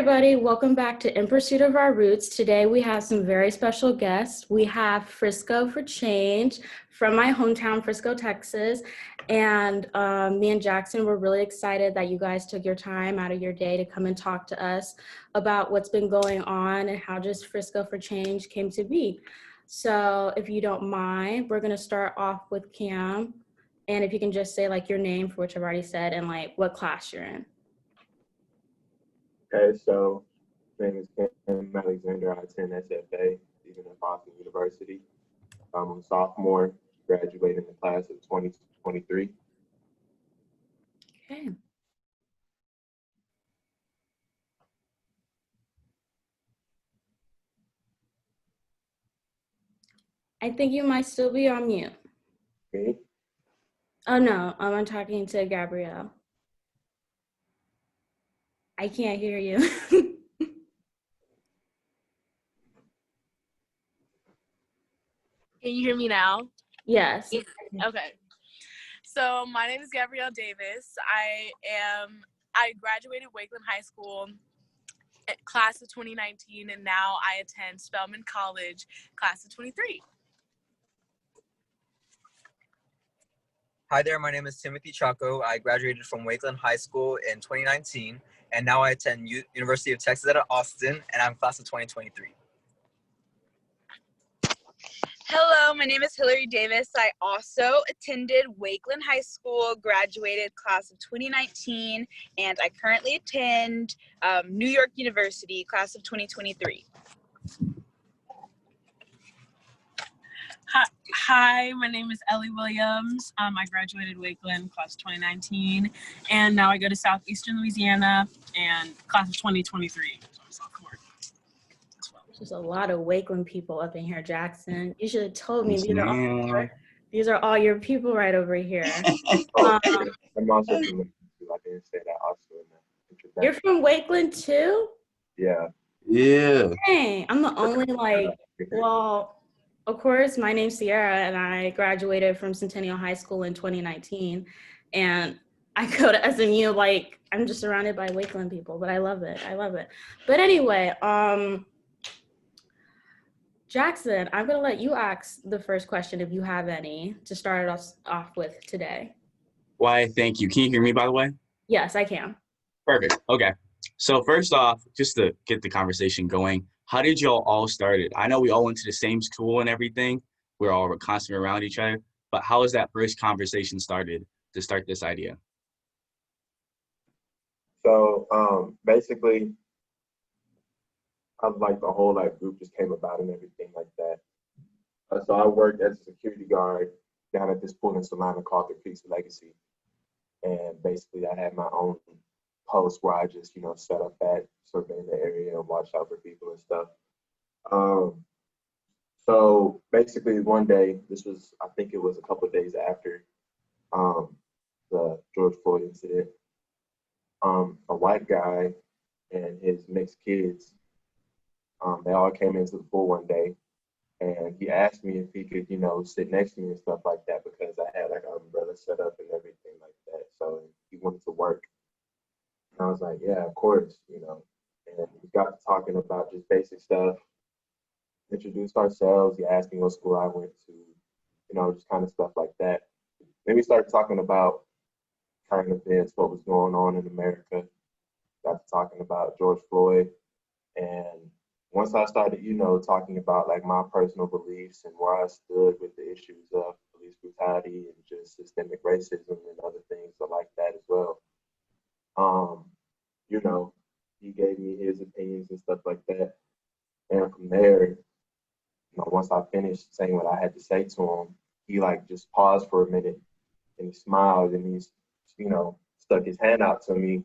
everybody. Welcome back to In Pursuit of Our Roots. Today we have some very special guests. We have Frisco4Change from my hometown, Frisco, Texas. And me and Jackson were really excited that you guys took your time out of your day to come and talk to us about what's been going on and how just Frisco4Change came to be. So if you don't mind, we're going to start off with Cam. And if you can just say like your name, for which I've already said, and like what class you're in. Okay, so my name is Ken Alexander. I attend SFA, even at Boston University. I'm a sophomore, graduating in the class of 2023. Okay. I think you might still be on mute. Me? Oh no, I'm talking to Gabrielle. I can't hear you. Can you hear me now? Yes. Okay. So my name is Gabrielle Davis. I graduated Wakeland High School class of 2019, and now I attend Spelman College class of 23. Hi there, my name is Timothy Chaco. I graduated from Wakeland High School in 2019, and now I attend University of Texas at Austin, and I'm class of 2023. Hello, my name is Hillary Davis. I also attended Wakeland High School, graduated class of 2019, and I currently attend New York University, class of 2023. Hi, my name is Ellie Williams. I graduated Wakeland, class of 2019, and now I go to Southeastern Louisiana, and class of 2023, so I'm a sophomore. There's a lot of Wakeland people up in here, Jackson. You should have told me these are all your people right over here. I'm also from Wakeland too. I didn't say that also in the introduction. You're from Wakeland too? Yeah. Dang, I'm the only well, of course, my name's Sierra, and I graduated from Centennial High School in 2019, and I go to SMU. I'm just surrounded by Wakeland people, but I love it. But anyway, Jackson, I'm gonna let you ask the first question if you have any to start us off with today. Why, thank you. Can you hear me, by the way? Yes, I can. Perfect. Okay. So first off, just to get the conversation going, how did y'all all start it? I know we all went to the same school and everything. We're all constantly around each other. But how was that first conversation started to start this idea? So basically, the whole group just came about and everything like that. So I worked as a security guard down at this pool in Salina called the Creeks Legacy. And basically I had my own post where I just, set up at, survey the area and watch out for people and stuff. So basically one day, I think it was a couple of days after the George Floyd incident, a white guy and his mixed kids, they all came into the pool one day, and he asked me if he could, sit next to me and stuff like that because I had an umbrella set up and everything like that. So he wanted to work. And I was like, yeah, of course, And we got to talking about just basic stuff, introduced ourselves. He asked me what school I went to, just kind of stuff like that. Then we started talking about current events, what was going on in America. Got to talking about George Floyd. And once I started, talking about my personal beliefs and where I stood with the issues of police brutality and just systemic racism and other things like that as well. He gave me his opinions and stuff like that. And from there, once I finished saying what I had to say to him, he just paused for a minute and he smiled and he's, stuck his hand out to me.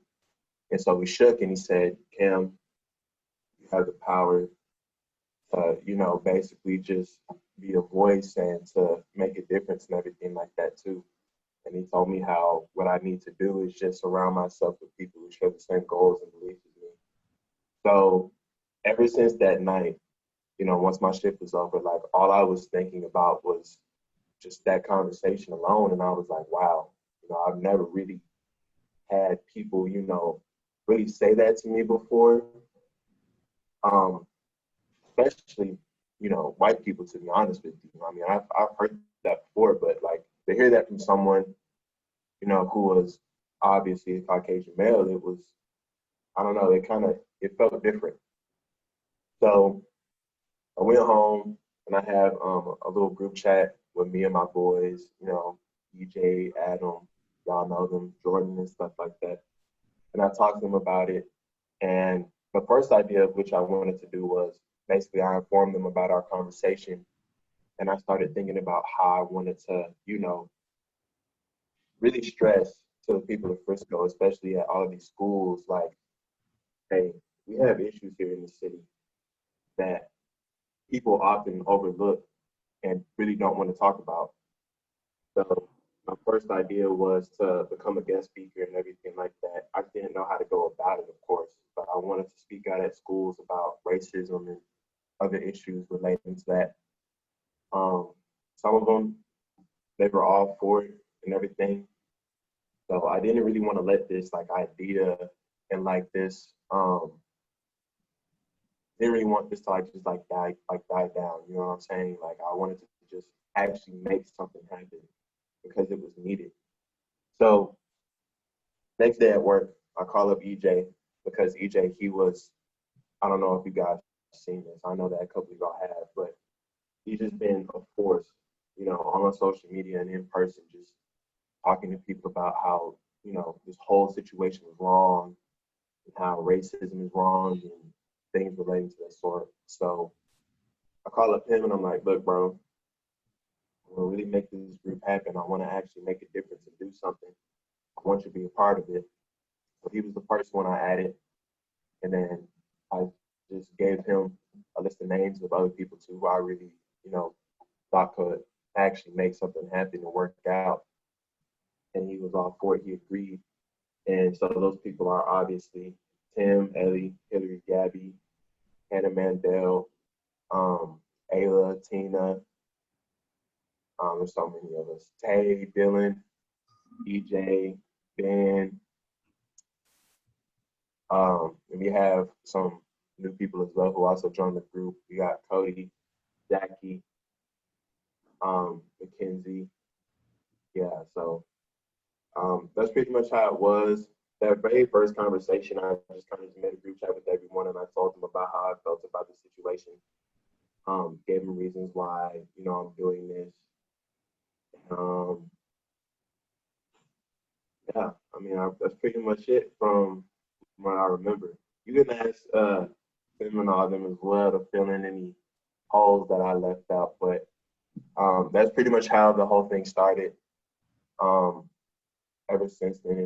And so we shook and he said, Kim, you have the power to, basically just be a voice and to make a difference and everything like that too. And he told me how what I need to do is just surround myself with people who share the same goals and beliefs as me. So ever since that night, once my shift was over, all I was thinking about was just that conversation alone. And I was like, wow, I've never really had people, really say that to me before. especially, white people, to be honest with you. I mean, I've heard that before, but like to hear that from someone, who was obviously a Caucasian male, it was, I don't know, it felt different. So I went home and I had a little group chat with me and my boys, EJ, Adam, y'all know them, Jordan and stuff like that. And I talked to them about it. And the first idea of which I wanted to do was basically I informed them about our conversation. And I started thinking about how I wanted to, really stress to the people of Frisco, especially at all of these schools, like, hey, we have issues here in the city that people often overlook and really don't want to talk about. So my first idea was to become a guest speaker and everything like that. I didn't know how to go about it, of course, but I wanted to speak out at schools about racism and other issues relating to that. Some of them, they were all for it and everything. So I didn't really want to let this like idea and like this didn't really want this to like just like die down. You know what I'm saying? Like I wanted to just actually make something happen because it was needed. So next day at work, I call up EJ because EJ, he was, I don't know if you guys have seen this. I know that a couple of y'all have, but he's just been a force, on social media and in person, just talking to people about how, this whole situation is wrong and how racism is wrong and things relating to that sort. So I call up him and I'm like, look, bro, I want to really make this group happen. I want to actually make a difference and do something. I want you to be a part of it. So he was the first one I added. And then I just gave him a list of names of other people too who I really, thought could actually make something happen and work out. And he was all for it. He agreed. And so those people are obviously Tim, Ellie, Hillary, Gabby, Hannah Mandel, Ayla, Tina. There's so many of us. Tay, Dylan, EJ, Ben. And we have some new people as well who also joined the group. We got Cody, Jackie, Mackenzie. Yeah, so that's pretty much how it was. That very first conversation, I just kind of made a group chat with everyone and I told them about how I felt about the situation. Gave them reasons why, I'm doing this. Yeah, I mean, that's pretty much it from what I remember. You can ask them and all them as well to fill in any holes that I left out, but that's pretty much how the whole thing started. Ever since then,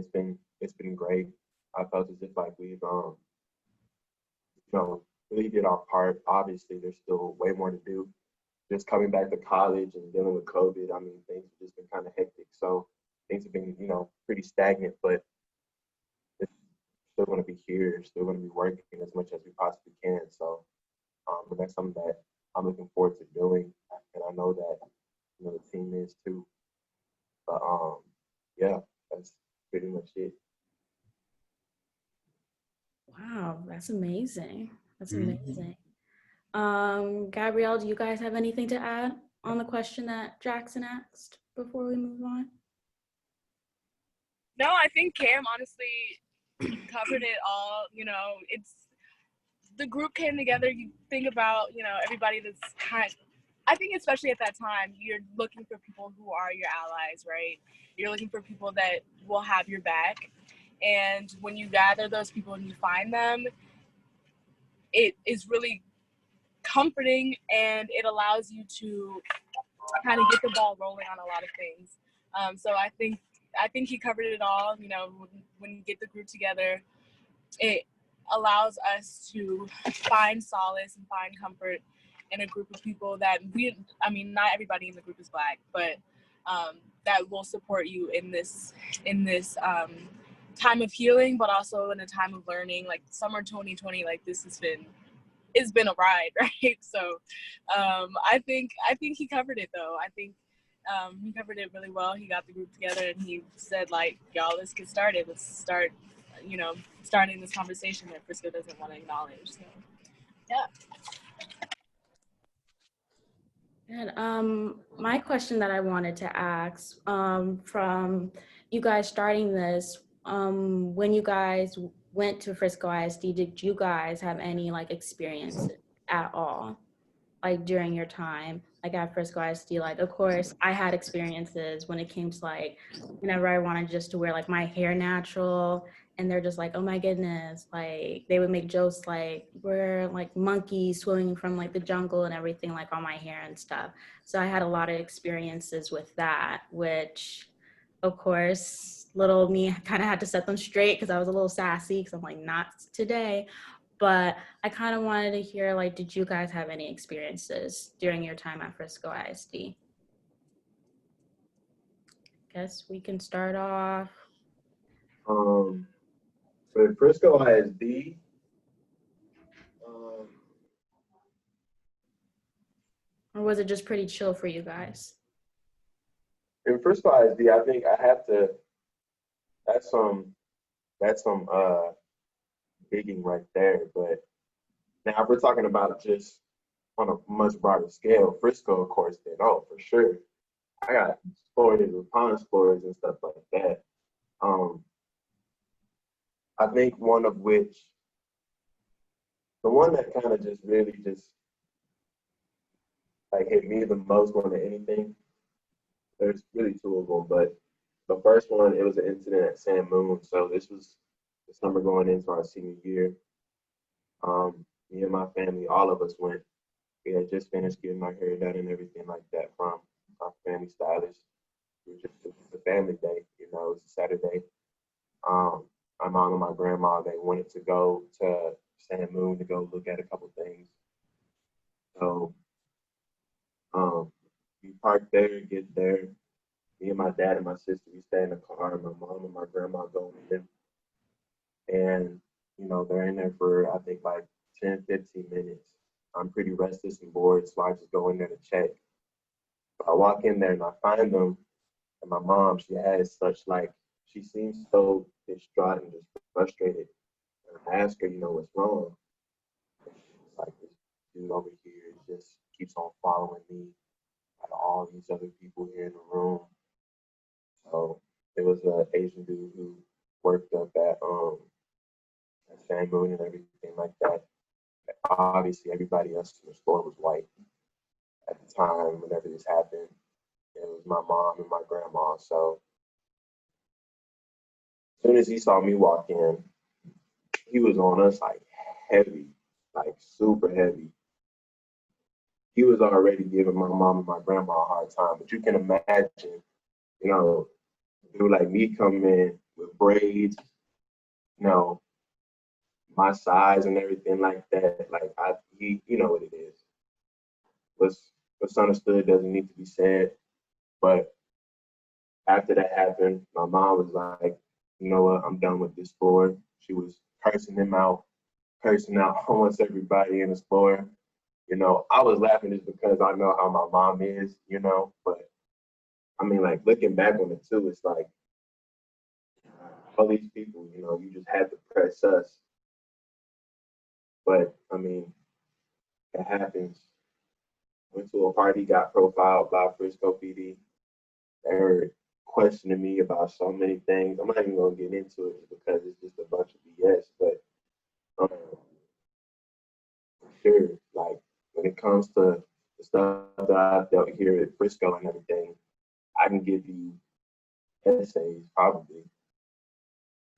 it's been great. I felt as if like we've really did our part. Obviously, there's still way more to do. Just coming back to college and dealing with COVID, I mean, things have just been kind of hectic. So things have been, pretty stagnant, but it's still going to be here, still going to be working as much as we possibly can. So, but that's something that I'm looking forward to doing, and I know that the team is too. But yeah, that's pretty much it. Wow, that's amazing. That's Mhm. amazing. Gabrielle, do you guys have anything to add on the question that Jackson asked before we move on? No, I think Cam honestly covered it all. It's the group came together. You think about, everybody that's I think especially at that time, you're looking for people who are your allies, right? You're looking for people that will have your back. And when you gather those people and you find them, it is really comforting and it allows you to kind of get the ball rolling on a lot of things. So I think he covered it all. When you get the group together, it allows us to find solace and find comfort in a group of people that not everybody in the group is Black, but that will support you in this time of healing, but also in a time of learning. Like summer 2020, like it's been a ride, right? So I think he covered it though. I think he covered it really well. He got the group together and he said like, y'all, let's get started. Let's start, starting this conversation that Frisco doesn't want to acknowledge. So. And my question that I wanted to ask, from you guys starting this, when you guys went to Frisco ISD, did you guys have any like experience at all, like during your time, like at Frisco ISD? Like, of course, I had experiences when it came to like, whenever I wanted just to wear like my hair natural, and they're just like, oh my goodness, like they would make jokes like we're like monkeys swimming from like the jungle and everything, like on my hair and stuff. So I had a lot of experiences with that, which of course little me kind of had to set them straight because I was a little sassy because I'm like, not today. But I kind of wanted to hear, like, did you guys have any experiences during your time at Frisco ISD? Guess we can start off. For Frisco ISD, Or was it just pretty chill for you guys? in Frisco ISD, I think I have to. That's some digging right there. But now, if we're talking about just on a much broader scale, Frisco, of course, then for sure, I got stories with pond stories and stuff like that. I think one of which, the one that kind of just really just like hit me the most more than anything. There's really two of them, but the first one, it was an incident at San Moon. So this was the summer going into our senior year. Me and my family, all of us went. We had just finished getting our hair done and everything like that from our family stylist. It was a family day, it was a Saturday. My mom and my grandma, they wanted to go to San Moon to go look at a couple things. So we parked there, get there. Me and my dad and my sister, we stay in the car. My mom and my grandma go in. And, they're in there for, I think, like 10, 15 minutes. I'm pretty restless and bored, so I just go in there to check. So I walk in there and I find them. And my mom, she has such like, she seems so distraught and just frustrated. And I ask her, what's wrong? And she's like, this dude over here just keeps on following me. Like all these other people here in the room. So it was an Asian dude who worked up at San Moon and everything like that. Obviously, everybody else in the store was white at the time whenever this happened. It was my mom and my grandma. So as soon as he saw me walk in, he was on us like heavy, like super heavy. He was already giving my mom and my grandma a hard time. But you can imagine, dude like me coming in with braids, my size and everything like that. Like you know what it is. What's understood doesn't need to be said. But after that happened, my mom was like, you know what, I'm done with this store. She was cursing him out, cursing out almost everybody in the store. I was laughing just because I know how my mom is, but I mean, like looking back on it too, it's like all these people, you just had to press us. But I mean, it happens. Went to a party, got profiled by Frisco PD. They were questioning me about so many things. I'm not even gonna get into it because it's just a bunch of BS. But sure, like when it comes to the stuff that I've dealt here at Frisco and everything, I can give you essays, probably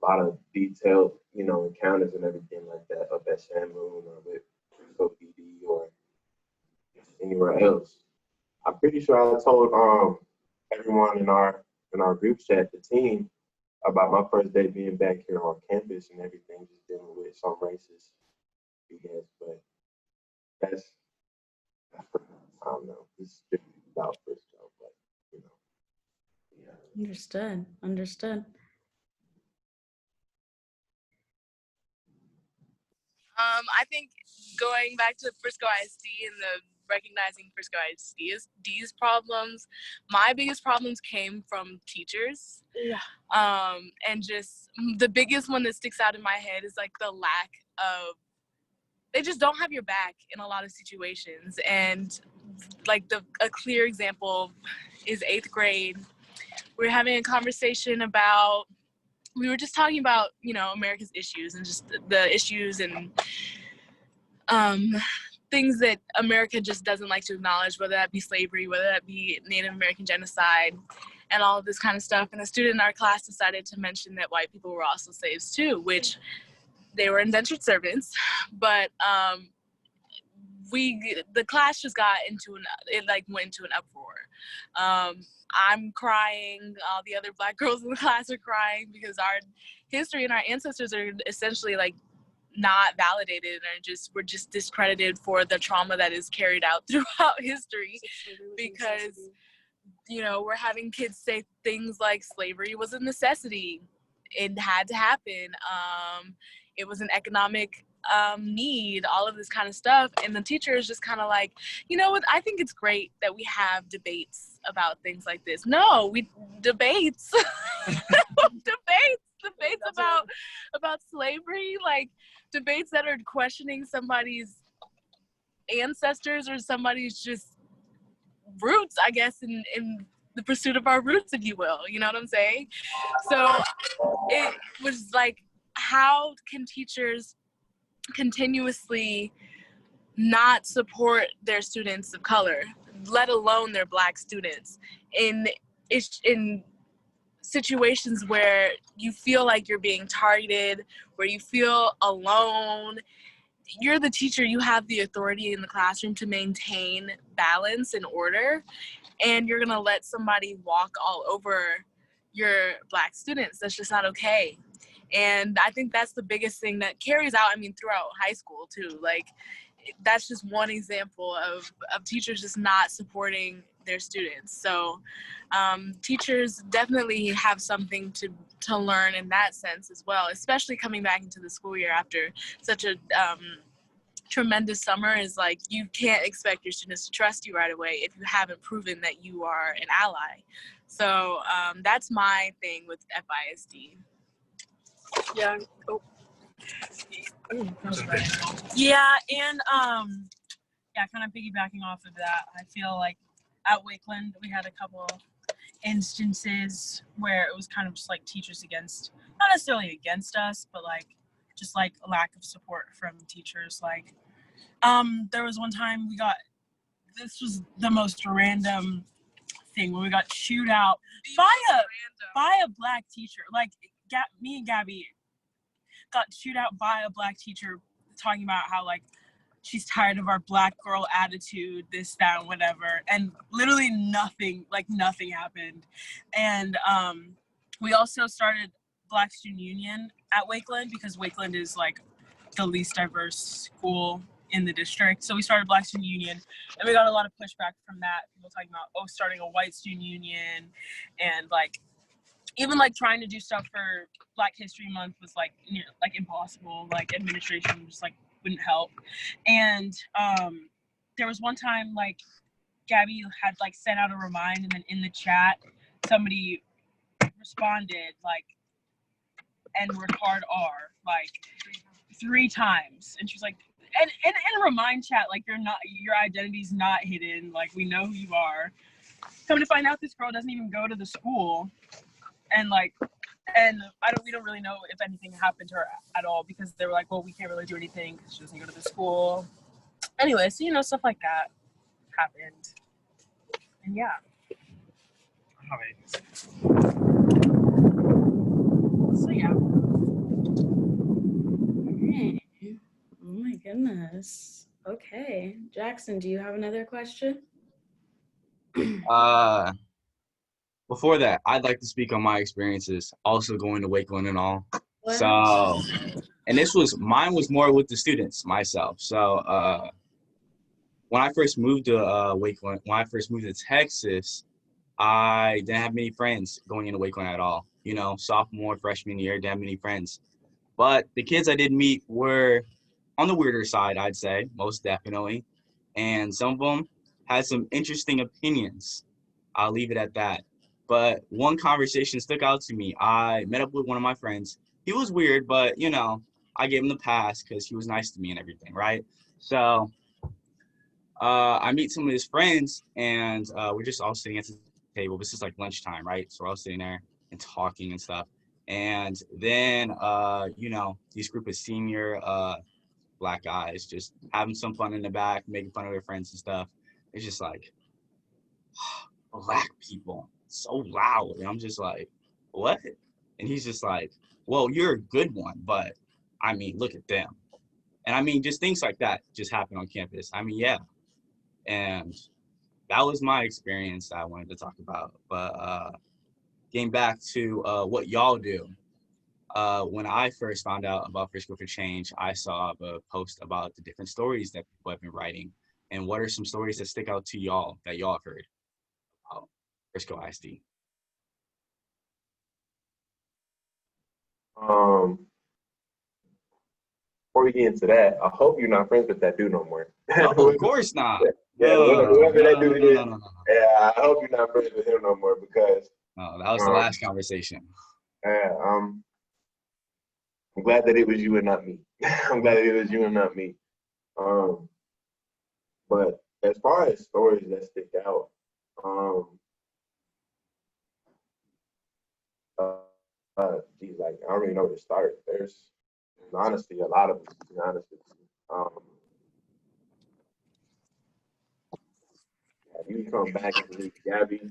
a lot of detailed, encounters and everything like that up at San Moon or with Frisco PD or anywhere else. I'm pretty sure I told everyone in our group chat, the team, about my first day being back here on campus and everything, just dealing with some racist BS. But that's I don't know. It's strictly about Frisco, but yeah. Understood. I think going back to Frisco ISD and the recognizing Frisco ISD's problems, my biggest problems came from teachers. Yeah. And just the biggest one that sticks out in my head is like the lack of they just don't have your back in a lot of situations. And like a clear example is 8th grade. We were having a conversation about, we were just talking about, you know, America's issues and just the issues and things that America just doesn't like to acknowledge, whether that be slavery, whether that be Native American genocide, and all of this kind of stuff. And a student in our class decided to mention that white people were also slaves too, which they were indentured servants, but the class just got into went into an uproar. I'm crying, all the other Black girls in the class are crying because our history and our ancestors are essentially like not validated, and we're just discredited for the trauma that is carried out throughout history, because, you know, we're having kids say things like slavery was a necessity. It had to happen. It was an economic need, all of this kind of stuff. And the teacher is just kind of like, you know what, I think it's great that we have debates about things like this. No, debates about slavery, like debates that are questioning somebody's ancestors or somebody's just roots, I guess, in the pursuit of our roots, if you will, you know what I'm saying? So it was like, how can teachers continuously not support their students of color, let alone their Black students, in situations where you feel like you're being targeted, where you feel alone? You're the teacher, you have the authority in the classroom to maintain balance and order, and you're gonna let somebody walk all over your Black students. That's just not okay. And I think that's the biggest thing that carries out, I mean, throughout high school too. Like, that's just one example of teachers just not supporting their students. So teachers definitely have something to learn in that sense as well, especially coming back into the school year after such a tremendous summer. Is like, you can't expect your students to trust you right away if you haven't proven that you are an ally. So that's my thing with FISD. Yeah. Oh. Yeah, and yeah, kind of piggybacking off of that, I feel like at Wakeland we had a couple instances where it was kind of just like teachers against, not necessarily against us, but like just like a lack of support from teachers. Like there was one time this was the most random thing, when we got chewed out by a Black teacher. Like me and Gabby got chewed out by a Black teacher, talking about how like she's tired of our Black girl attitude, this, that, and whatever. And literally nothing happened. And we also started Black Student Union at Wakeland, because Wakeland is like the least diverse school in the district. So we started Black Student Union, and we got a lot of pushback from that. People talking about, starting a white student union, and like even like trying to do stuff for Black History Month was like impossible. Like administration just like wouldn't help. And there was one time like Gabby had like sent out a remind, and then in the chat somebody responded like N-word R like 3 times, and she's like, and in a remind chat, like, your identity's not hidden, like we know who you are. Come to find out, this girl doesn't even go to the school, and we don't really know if anything happened to her at all, because they were like, well, we can't really do anything because she doesn't go to the school. Anyway, so stuff like that happened, and yeah. So yeah. Okay. Oh my goodness. Okay. Jackson, do you have another question? Before that, I'd like to speak on my experiences, also going to Wakeland and all. What? So, and mine was more with the students myself. So, when I first moved to Wakeland, when I first moved to Texas, I didn't have many friends going into Wakeland at all. You know, sophomore, freshman year, didn't have many friends. But the kids I did meet were on the weirder side, I'd say, most definitely. And some of them had some interesting opinions. I'll leave it at that. But one conversation stuck out to me. I met up with one of my friends. He was weird, but, you know, I gave him the pass because he was nice to me and everything, right? So I meet some of his friends, and we're just all sitting at the table. This is like lunchtime, right? So we're all sitting there and talking and stuff. And then, you know, these group of senior Black guys just having some fun in the back, making fun of their friends and stuff. It's just like, Black people, so loud. And I'm just like, what? And he's just like, well, you're a good one, but I mean, look at them. And I mean, just things like that just happen on campus. I mean, yeah. And that was my experience that I wanted to talk about. But getting back to what y'all do, when I first found out about Frisco4Change, I saw a post about the different stories that people have been writing. And what are some stories that stick out to y'all that y'all have heard about Frisco ISD? Before we get into that, I hope you're not friends with that dude no more. No, of course not. Yeah, whoever that dude is. No. Yeah, I hope you're not friends with him no more because. No, that was the last conversation. Yeah, I'm glad that it was you and not me. I'm glad that it was you and not me. But as far as stories that stick out, geez, like I don't really know where to start. There's honestly a lot of them, to be honest with you. You come back and meet Gabby,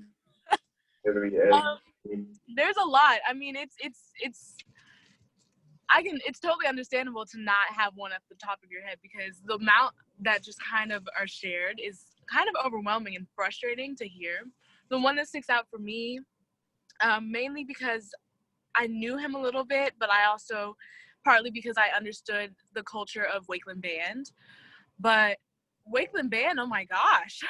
Hillary, Eddie. There's a lot. I mean, it's totally understandable to not have one at the top of your head because the amount that just kind of are shared is kind of overwhelming and frustrating to hear. The one that sticks out for me, mainly because I knew him a little bit, but I also, partly because I understood the culture of Wakeland Band. But Wakeland Band, oh my gosh,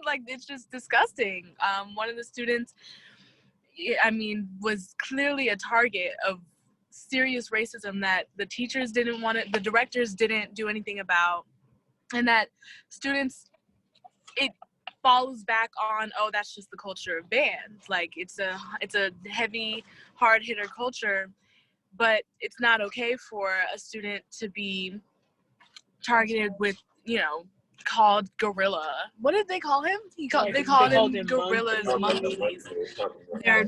like it's just disgusting. One of the students, I mean, was clearly a target of serious racism that the teachers didn't want it, the directors didn't do anything about, and that students, it follows back on, oh, that's just the culture of band. Like it's a heavy, hard hitter culture, but it's not okay for a student to be targeted with, you know, called gorilla. What did they call him? They called him gorillas, monkeys. They're,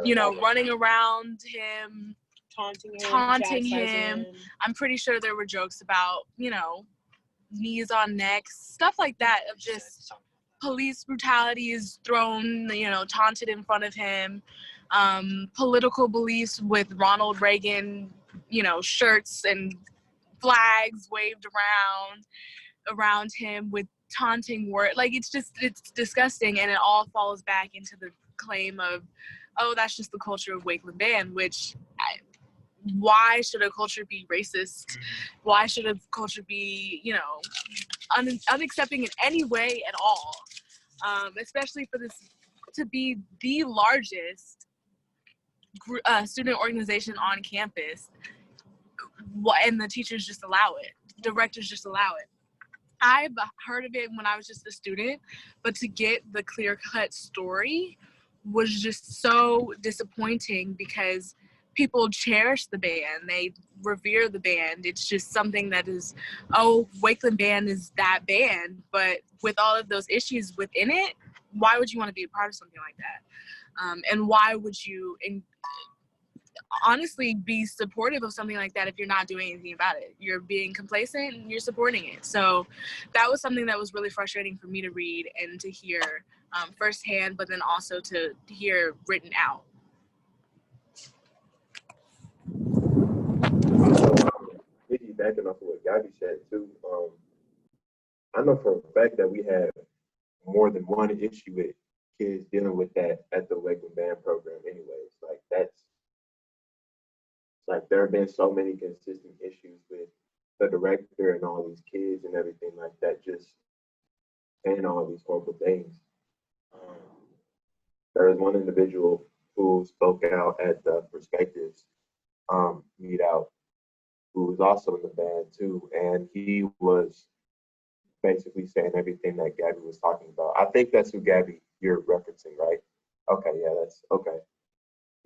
you know, running around him, taunting him. I'm pretty sure there were jokes about, you know, knees on necks, stuff like that, of just police brutality is thrown, you know, taunted in front of him. Political beliefs with Ronald Reagan, you know, shirts and flags waved around him with taunting word. Like it's disgusting, and it all falls back into the claim of, oh, that's just the culture of Wakeland Band, which why should a culture be racist? Why should a culture be, you know, unaccepting in any way at all? Especially for this to be the largest student organization on campus, and the teachers just allow it, directors just allow it. I've heard of it when I was just a student, but to get the clear-cut story was just so disappointing because people cherish the band, they revere the band. It's just something that is, oh, Wakeland Band is that band, but with all of those issues within it, why would you want to be a part of something like that? And why would you honestly be supportive of something like that if you're not doing anything about it? You're being complacent and you're supporting it. So that was something that was really frustrating for me to read and to hear firsthand, but then also to hear written out. Piggybacking off of what Gabby said too, I know for a fact that we have more than one issue with kids dealing with that at the Lakeland Band program anyways. Like there have been so many consistent issues with the director and all these kids and everything like that, just saying all these horrible things. There was one individual who spoke out at the Perspectives meet out, who was also in the band too, and he was basically saying everything that Gabby was talking about. I think that's who Gabby you're referencing, right? Okay, yeah, that's okay.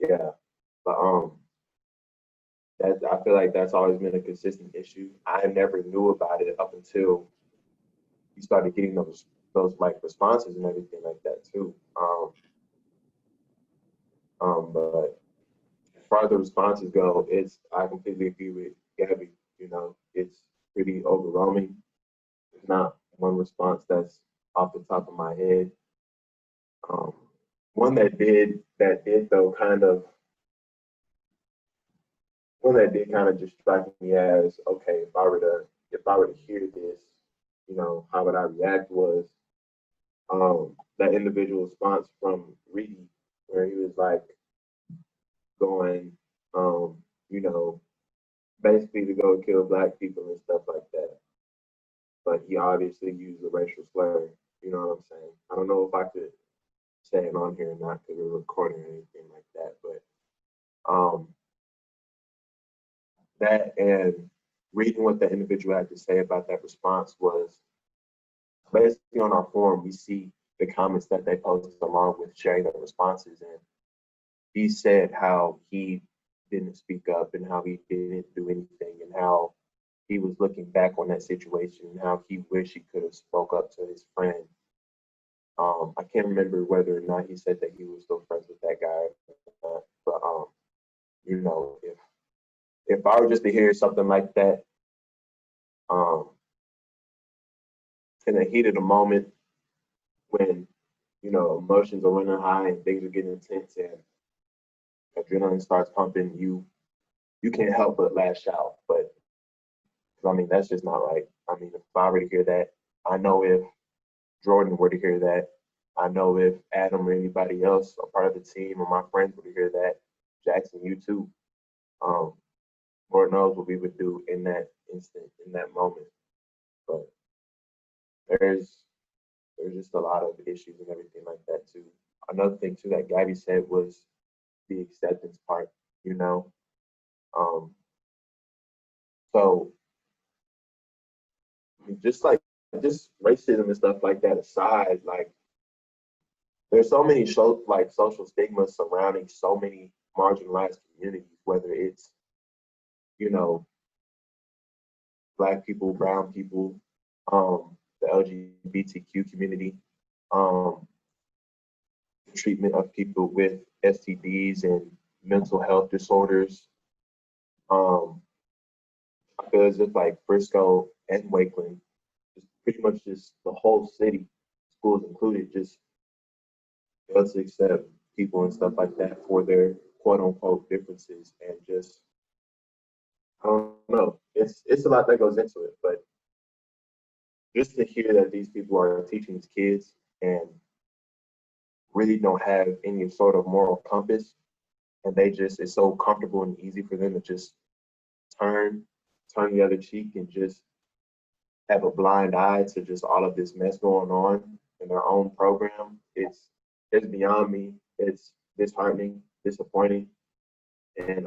Yeah. But I feel like that's always been a consistent issue. I never knew about it up until you started getting those like responses and everything like that too. But as far as the responses go, I completely agree with Gabby. You know, it's pretty overwhelming. There's not one response that's off the top of my head. Um, one that did though kind of one that did kind of just strike me as okay, if I were to hear this, you know, how would I react was that individual response from Reedy, where he was like going, you know, basically to go kill black people and stuff like that. But he obviously used a racial slur. You know what I'm saying? I don't know if I could say it on here or not because we're recording or anything like that. But that and reading what the individual had to say about that response was basically on our forum. We see the comments that they posted along with sharing their responses, and he said how he didn't speak up and how he didn't do anything and how he was looking back on that situation and how he wished he could have spoke up to his friend. I can't remember whether or not he said that he was still friends with that guy, but you know, if I were just to hear something like that, in the heat of the moment when you know emotions are running high and things are getting intense and adrenaline starts pumping, you can't help but lash out. But I mean, that's just not right. I mean, if I were to hear that, I know if Jordan were to hear that, I know if Adam or anybody else, a part of the team or my friends were to hear that, Jackson, you too. Lord knows what we would do in that instant, in that moment. But there's just a lot of issues and everything like that too. Another thing too that Gabby said was the acceptance part, you know. So just like just racism and stuff like that aside, like there's so many social stigmas surrounding so many marginalized communities, whether it's, you know, black people, brown people, the LGBTQ community, the treatment of people with STDs and mental health disorders. I feel as if like Frisco and Wakeland, just pretty much just the whole city, schools included, just fail to accept people and stuff like that for their quote unquote differences and just I don't know. It's a lot that goes into it, but just to hear that these people are teaching these kids and really don't have any sort of moral compass, and it's so comfortable and easy for them to just turn the other cheek and just have a blind eye to just all of this mess going on in their own program. It's beyond me. It's disheartening, disappointing, and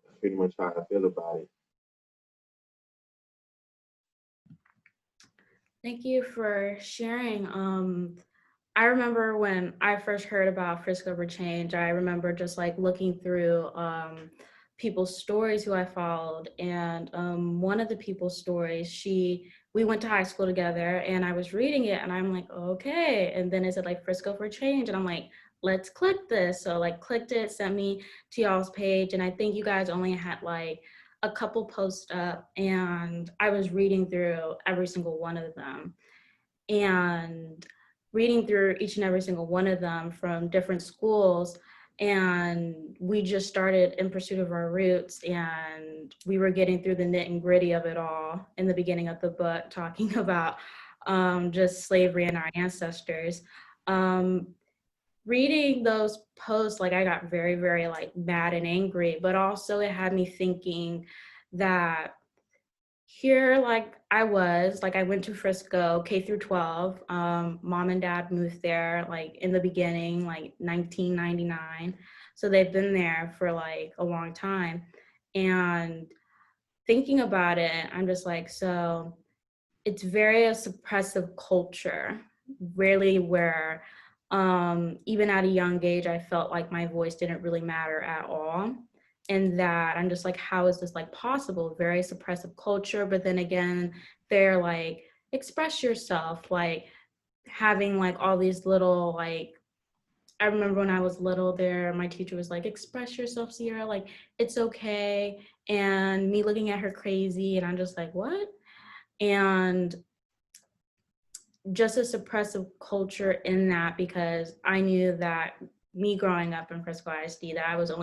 that's pretty much how I feel about it. Thank you for sharing. I remember when I first heard about Frisco4Change, I remember just like looking through people's stories who I followed. And one of the people's stories, we went to high school together and I was reading it and I'm like, okay. And then it said like Frisco4Change and I'm like, let's click this. So like clicked it, sent me to y'all's page. And I think you guys only had like a couple posts up and I was reading through every single one of them. And reading through each and every single one of them from different schools, and we just started In Pursuit of Our Roots, and we were getting through the nit and gritty of it all in the beginning of the book, talking about just slavery and our ancestors. Reading those posts, like I got very, very like mad and angry, but also it had me thinking that here, like I went to Frisco K through 12. Mom and dad moved there like in the beginning, like 1999. So they've been there for like a long time. And thinking about it, I'm just like, so it's very a suppressive culture, really where Even at a young age, I felt like my voice didn't really matter at all. And that I'm just like, how is this like possible? Very suppressive culture. But then again, they're like, express yourself, like having like all these little like, I remember when I was little there, my teacher was like, express yourself, Sierra, like it's okay. And me looking at her crazy, and I'm just like, what? And just a suppressive culture in that, because I knew that me growing up in Frisco ISD, that I was the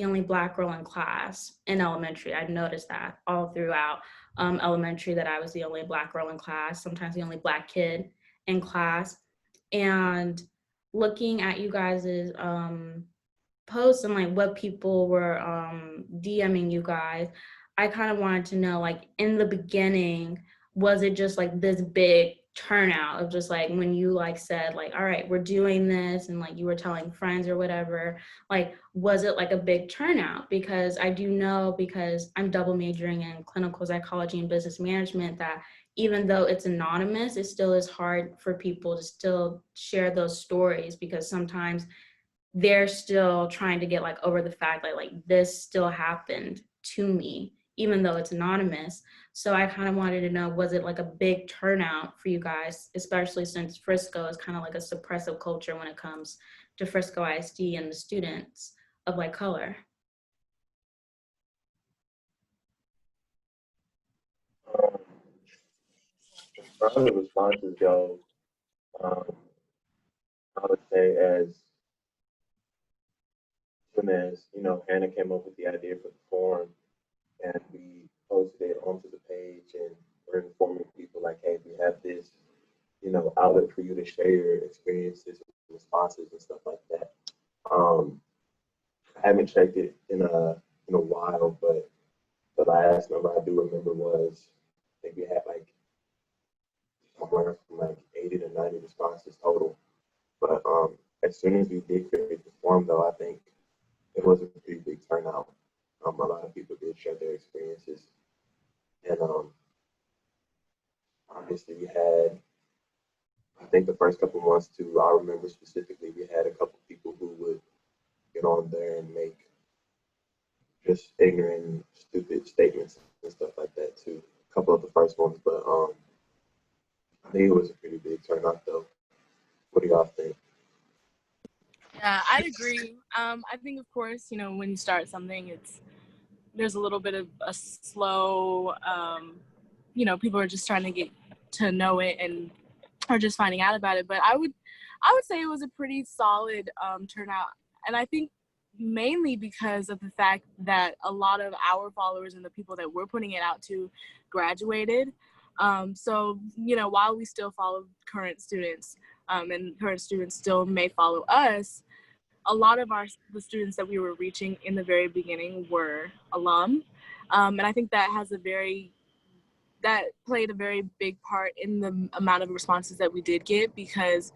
only black girl in class in elementary. I noticed that all throughout elementary, that I was the only black girl in class, sometimes the only black kid in class. And looking at you guys's posts and like what people were DMing you guys, I kind of wanted to know, like in the beginning, was it just like this big turnout of just like when you like said like, all right, we're doing this, and like you were telling friends or whatever, like was it like a big turnout? Because I do know, because I'm double majoring in clinical psychology and business management, that even though it's anonymous, it still is hard for people to still share those stories, because sometimes they're still trying to get like over the fact that like this still happened to me, even though it's anonymous. So I kind of wanted to know, was it like a big turnout for you guys, especially since Frisco is kind of like a suppressive culture when it comes to Frisco ISD and the students of like color? Um, as far as the responses go, um, I would say as soon as, Hannah came up with the idea for the forum and we posted it onto the page and we're informing people like, hey, we have this, outlet for you to share your experiences, responses and stuff like that. I haven't checked it in a while, but the last number I do remember was I think we had like somewhere from like 80 to 90 responses total. But as soon as we did create the form, though, I think it was a pretty big turnout. A lot of people did share their experiences, and obviously we had. I think the first couple months too. I remember specifically we had a couple people who would get on there and make just ignorant, stupid statements and stuff like that too. A couple of the first ones, but I think it was a pretty big turnout though. What do y'all think? Yeah, I'd agree. I think, of course, when you start something, there's a little bit of a slow, people are just trying to get to know it and are just finding out about it. But I would say it was a pretty solid turnout, and I think mainly because of the fact that a lot of our followers and the people that we're putting it out to graduated. So while we still follow current students, and current students still may follow us, a lot of the students that we were reaching in the very beginning were alum, and I think that played a very big part in the amount of responses that we did get, because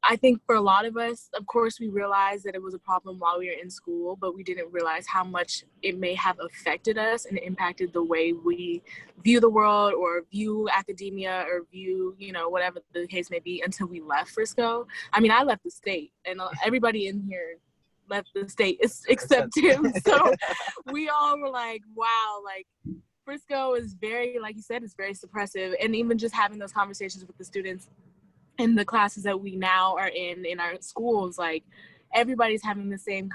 I think for a lot of us, of course, we realized that it was a problem while we were in school, but we didn't realize how much it may have affected us and impacted the way we view the world or view academia or view, whatever the case may be, until we left Frisco. I mean, I left the state, and everybody in here left the state except him. So we all were like, wow, like Frisco is very, like you said, it's very suppressive. And even just having those conversations with the students in the classes that we now are in our schools, like everybody's having the same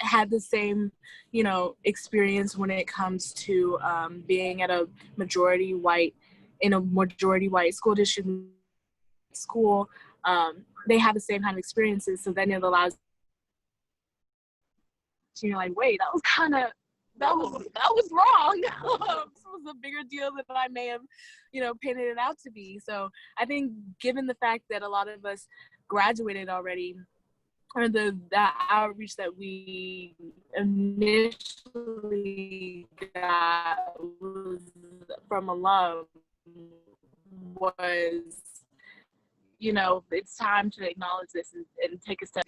had the same, experience when it comes to being at in a majority white school district school. They have the same kind of experiences. So then it allows, like, wait, that was wrong. This was a bigger deal than I may have, painted it out to be. So I think given the fact that a lot of us graduated already, or the outreach that we initially got was from alum, was, it's time to acknowledge this and take a step,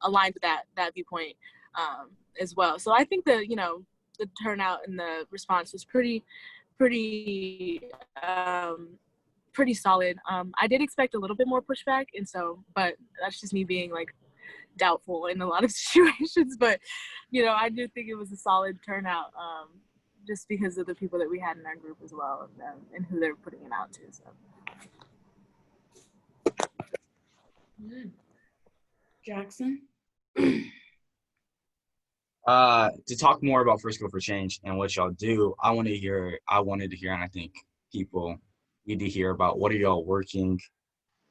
aligned with that viewpoint as well. So I think the turnout and the response was pretty pretty solid. I did expect a little bit more pushback, and so, but that's just me being like doubtful in a lot of situations. But I do think it was a solid turnout, just because of the people that we had in our group as well, and who they're putting it out to. So. Jackson? To talk more about Frisco4Change and what y'all do, I wanted to hear, and I think people need to hear about what are y'all working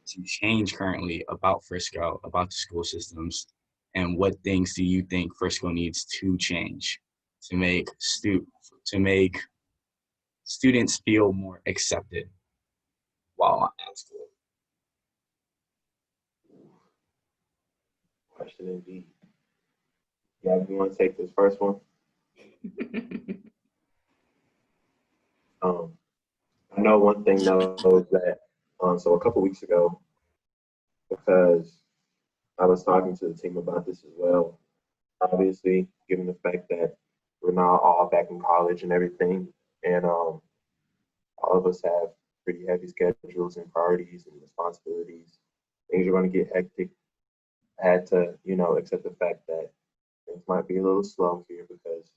to change currently about Frisco, about the school systems, and what things do you think Frisco needs to change to make students feel more accepted while at school? Question indeed. Yeah, you want to take this first one? I know one thing though is that so a couple weeks ago, because I was talking to the team about this as well. Obviously, given the fact that we're now all back in college and everything, and all of us have pretty heavy schedules and priorities and responsibilities, things are going to get hectic. I had to, accept the fact that things might be a little slow here because,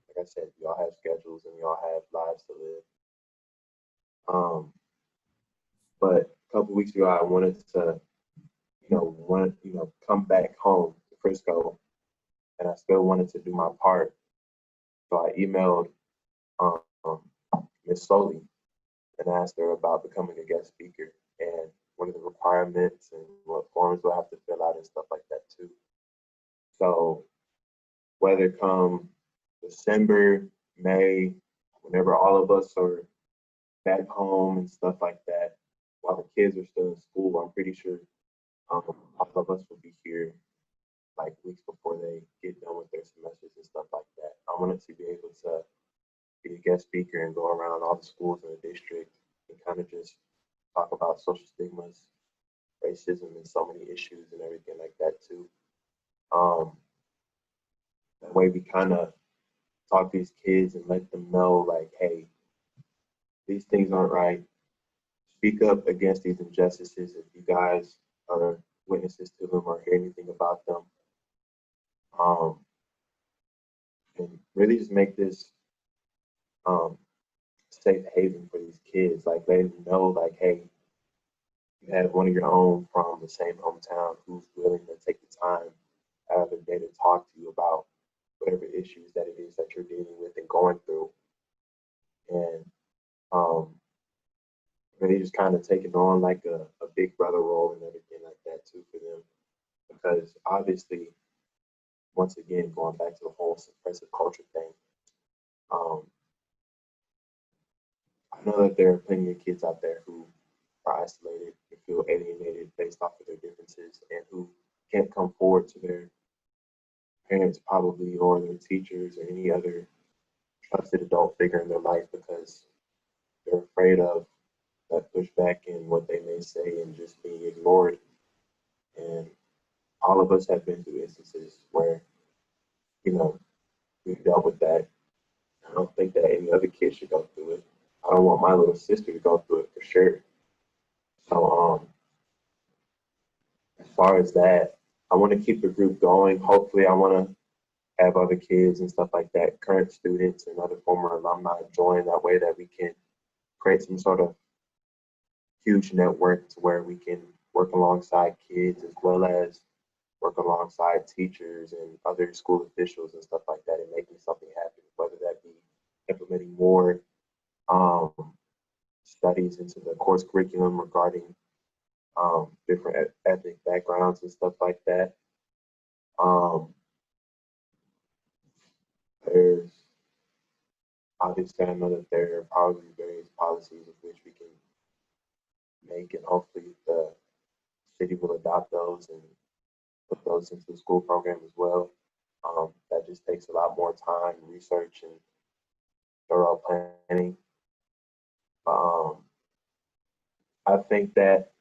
like I said, we all have schedules and we all have lives to live. But a couple weeks ago, I wanted to, come back home to Frisco, and I still wanted to do my part. So I emailed um, Miss Soley and asked her about becoming a guest speaker and what are the requirements and what forms do I have to fill out and stuff like that too. So whether come December, May, whenever all of us are back home and stuff like that, while the kids are still in school, I'm pretty sure all of us will be here like weeks before they get done with their semesters and stuff like that. I wanted to be able to be a guest speaker and go around all the schools in the district and kind of just talk about social stigmas, racism, and so many issues and everything like that too. That way we kind of talk to these kids and let them know like, hey, these things aren't right. Speak up against these injustices if you guys are witnesses to them or hear anything about them. And really just make this safe haven for these kids. Like let them know like, hey, you have one of your own from the same hometown who's willing to take the time out of their day to talk to you about whatever issues that it is that you're dealing with and going through. And really just kind of taking on like a big brother role and everything like that too for them. Because obviously, once again, going back to the whole suppressive culture thing, I know that there are plenty of kids out there who are isolated and feel alienated based off of their differences and who can't come forward to their parents probably or their teachers or any other trusted adult figure in their life because they're afraid of that pushback and what they may say and just being ignored. And all of us have been through instances where, we've dealt with that. I don't think that any other kid should go through it. I don't want my little sister to go through it for sure. So as far as that, I want to keep the group going. Hopefully I want to have other kids and stuff like that, current students and other former alumni join that way that we can create some sort of huge network to where we can work alongside kids as well as work alongside teachers and other school officials and stuff like that and making something happen, whether that be implementing more studies into the course curriculum regarding different ethnic backgrounds and stuff like that. There's obviously I know that there are probably various policies of which we can make and hopefully the city will adopt those and put those into the school program as well. That just takes a lot more time, research, and thorough planning. I think that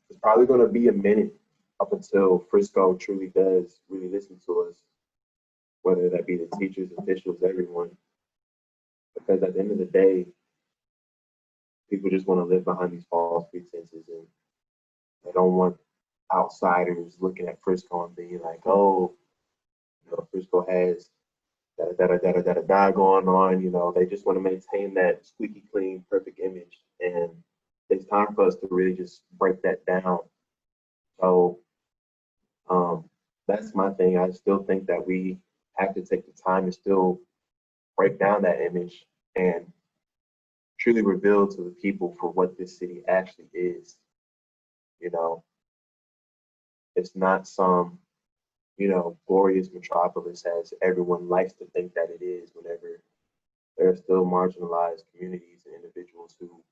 it's probably going to be a minute up until Frisco truly does really listen to us, whether that be the teachers, officials, everyone. Because at the end of the day, people just want to live behind these false pretenses, and they don't want outsiders looking at Frisco and being like, oh, Frisco has da going on. They just want to maintain that squeaky clean, perfect image. And it's time for us to really just break that down. So that's my thing. I still think that we have to take the time to still break down that image and truly reveal to the people for what this city actually is. It's not some glorious metropolis as everyone likes to think that it is, whenever there are still marginalized communities and individuals who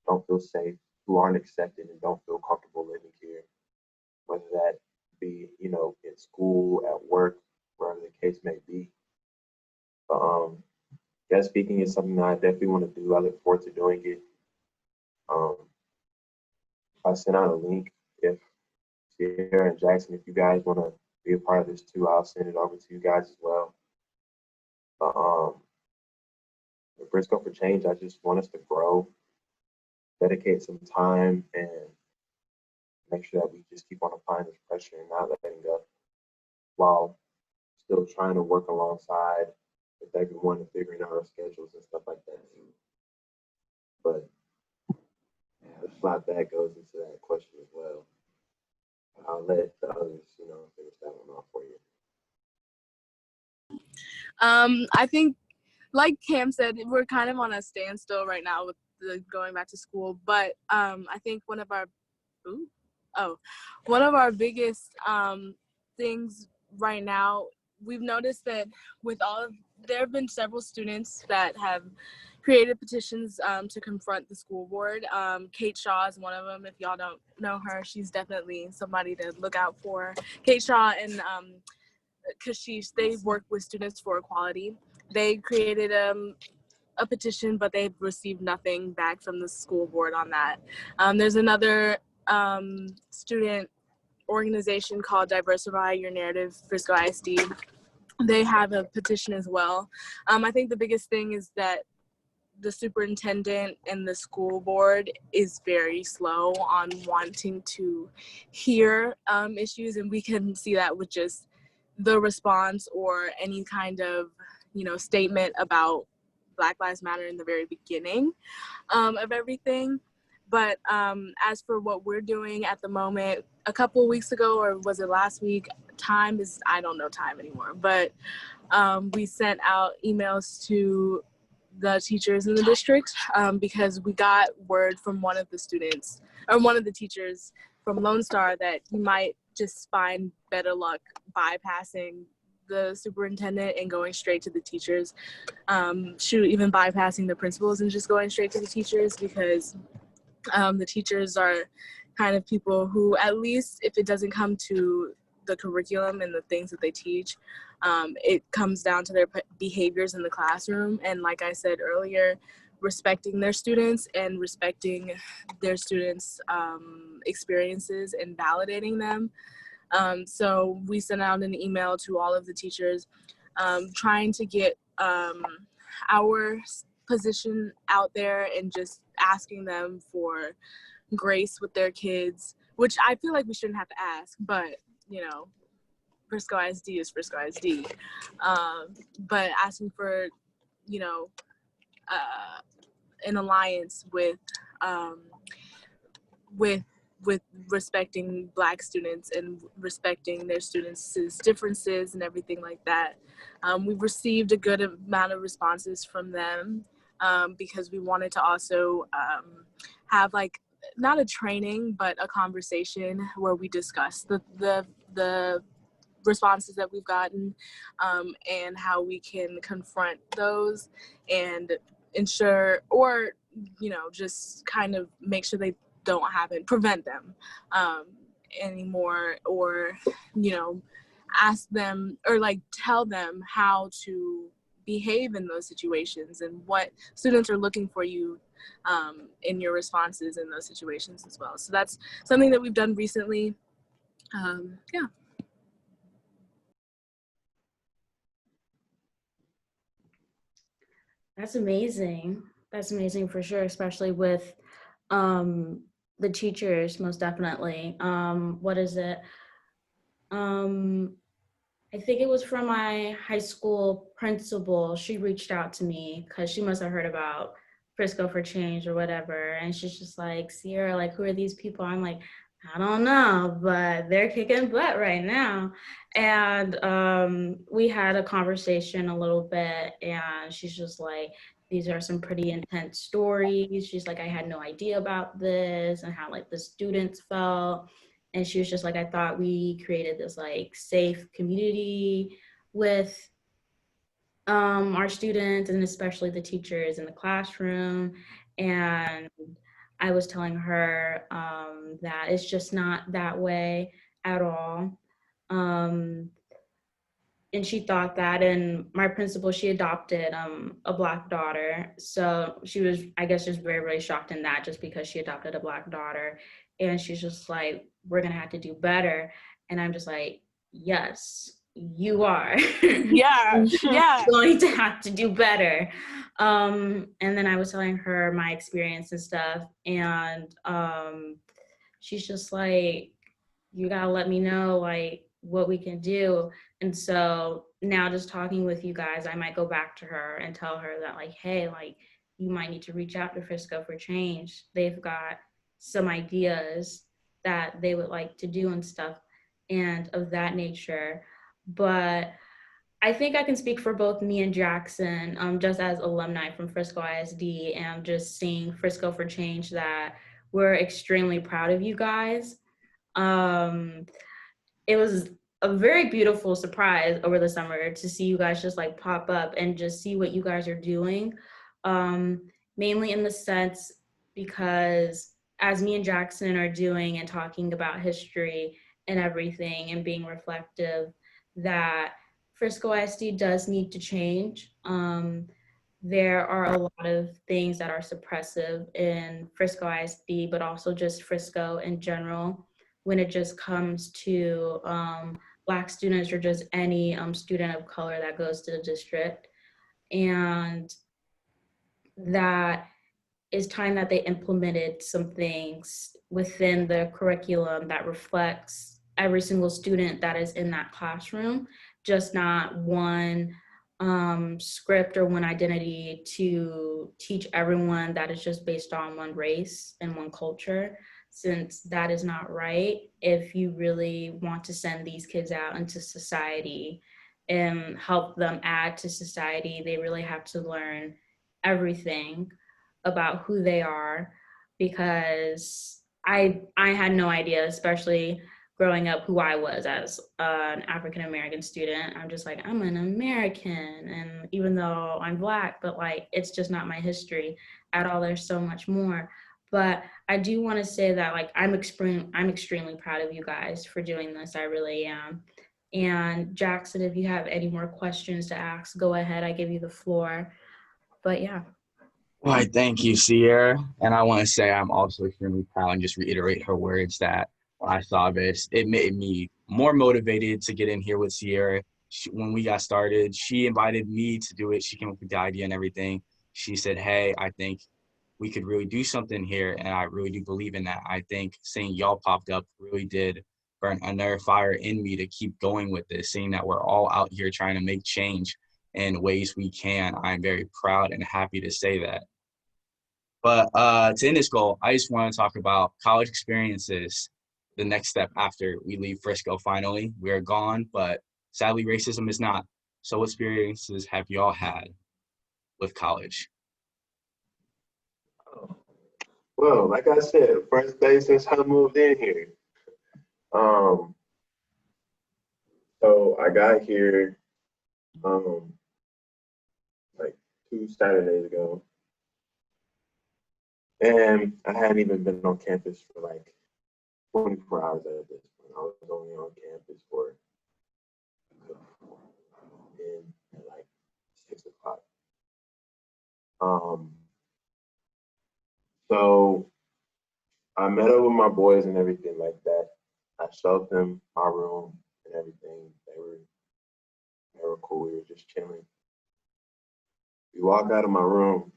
don't feel safe, who aren't accepted, and don't feel comfortable living here, whether that be, in school, at work, wherever the case may be. But guest speaking is something that I definitely want to do. I look forward to doing it. I sent out a link. If Sierra and Jackson, if you guys want to be a part of this too, I'll send it over to you guys as well. But with Frisco4Change, I just want us to grow, dedicate some time, and make sure that we just keep on applying this pressure and not letting go, while still trying to work alongside with everyone and figuring out our schedules and stuff like that. But yeah, there's a lot that goes into that question as well. I'll let the others, finish that one off for you. I think, like Cam said, we're kind of on a standstill right now with the going back to school. But I think one of our biggest things right now, we've noticed that there have been several students that have created petitions to confront the school board. Kate Shaw is one of them. If y'all don't know her, she's definitely somebody to look out for. Kate Shaw, and because they work with Students for Equality. They created a petition, but they've received nothing back from the school board on that. There's another student organization called Diversify Your Narrative, Frisco ISD. They have a petition as well. I think the biggest thing is that the superintendent and the school board is very slow on wanting to hear issues, and we can see that with just the response or any kind of statement about Black Lives Matter in the very beginning of everything. But as for what we're doing at the moment, a couple of weeks ago, or was it last week, I don't know time anymore, but we sent out emails to the teachers in the district because we got word from one of the students, or one of the teachers from Lone Star, that he might just find better luck bypassing the superintendent and going straight to the teachers, even bypassing the principals and just going straight to the teachers, because the teachers are kind of people who, at least if it doesn't come to the curriculum and the things that they teach, it comes down to their behaviors in the classroom. And like I said earlier, respecting their students and respecting their students' experiences and validating them. So we sent out an email to all of the teachers trying to get our position out there and just asking them for grace with their kids, which I feel like we shouldn't have to ask, but Frisco ISD is Frisco ISD. But asking for, an alliance with respecting Black students and respecting their students' differences and everything like that. We've received a good amount of responses from them because we wanted to also have not a training, but a conversation where we discuss the responses that we've gotten and how we can confront those and ensure, or just kind of make sure they don't happen, prevent them anymore, or ask them, or tell them how to behave in those situations and what students are looking for you in your responses in those situations as well. So that's something that we've done recently. Yeah. That's amazing. That's amazing for sure, especially with the teachers, most definitely. What is it? Um, I think it was from my high school principal. She reached out to me because she must have heard about Frisco4Change or whatever. And she's just like, Sierra, like, who are these people? I'm like, I don't know, but they're kicking butt right now. And we had a conversation a little bit, and she's just like, these are some pretty intense stories. She's like, I had no idea about this and how like the students felt. And she was just like, I thought we created this like safe community with our students and especially the teachers in the classroom. And I was telling her that it's just not that way at all. Um, and she thought that, and my principal, she adopted a Black daughter, so she was, I guess, just very, very shocked in that, just because she adopted a Black daughter. And she's just like, we're gonna have to do better. And I'm just like, yes, you are. Yeah, yeah. Going to have to do better. And then I was telling her my experience and stuff, and she's just like, you gotta let me know like what we can do. And so now, just talking with you guys, I might go back to her and tell her that like, hey, like, you might need to reach out to Frisco4Change. They've got some ideas that they would like to do and stuff and of that nature. But I think I can speak for both me and Jackson, just as alumni from Frisco ISD, and just seeing Frisco4Change, that we're extremely proud of you guys. Um, it was a very beautiful surprise over the summer to see you guys just like pop up and just see what you guys are doing. Um, Mainly in the sense because as me and Jackson are doing and talking about history and everything and being reflective, that Frisco ISD does need to change. There are a lot of things that are suppressive in Frisco ISD, but also just Frisco in general when it just comes to Black students or just any student of color that goes to the district. And that is time that they implemented some things within the curriculum that reflects every single student that is in that classroom, just not one script or one identity to teach everyone that is just based on one race and one culture, since that is not right. If you really want to send these kids out into society and help them add to society, they really have to learn everything about who they are, because I had no idea, especially growing up, who I was as an African American student. I'm just like, I'm an American, and even though I'm Black, but like, it's just not my history at all. There's so much more. But I do want to say that like I'm extremely proud of you guys for doing this. I really am. And Jackson, if you have any more questions to ask, go ahead. I give you the floor. But yeah. Why, thank you, Sierra. And I want to say I'm also extremely proud and just reiterate her words that when I saw this, it made me more motivated to get in here with Sierra. When we got started, she invited me to do it. She came up with the idea and everything. She said, hey, I think we could really do something here. And I really do believe in that. I think seeing y'all popped up really did burn another fire in me to keep going with this, seeing that we're all out here trying to make change in ways we can. I'm very proud and happy to say that. But to end this goal, I just want to talk about college experiences, the next step after we leave Frisco finally. We are gone, but sadly, racism is not. So what experiences have y'all had with college? Well, like I said, first day since I moved in here. Um, so I got here like 2 Saturdays ago, and I hadn't even been on campus for like 24 hours at this point. I was only on campus for in at like 6 o'clock. Um, so I met up with my boys and everything like that. I showed them my room and everything. They were cool. We were just chilling. We walked out of my room,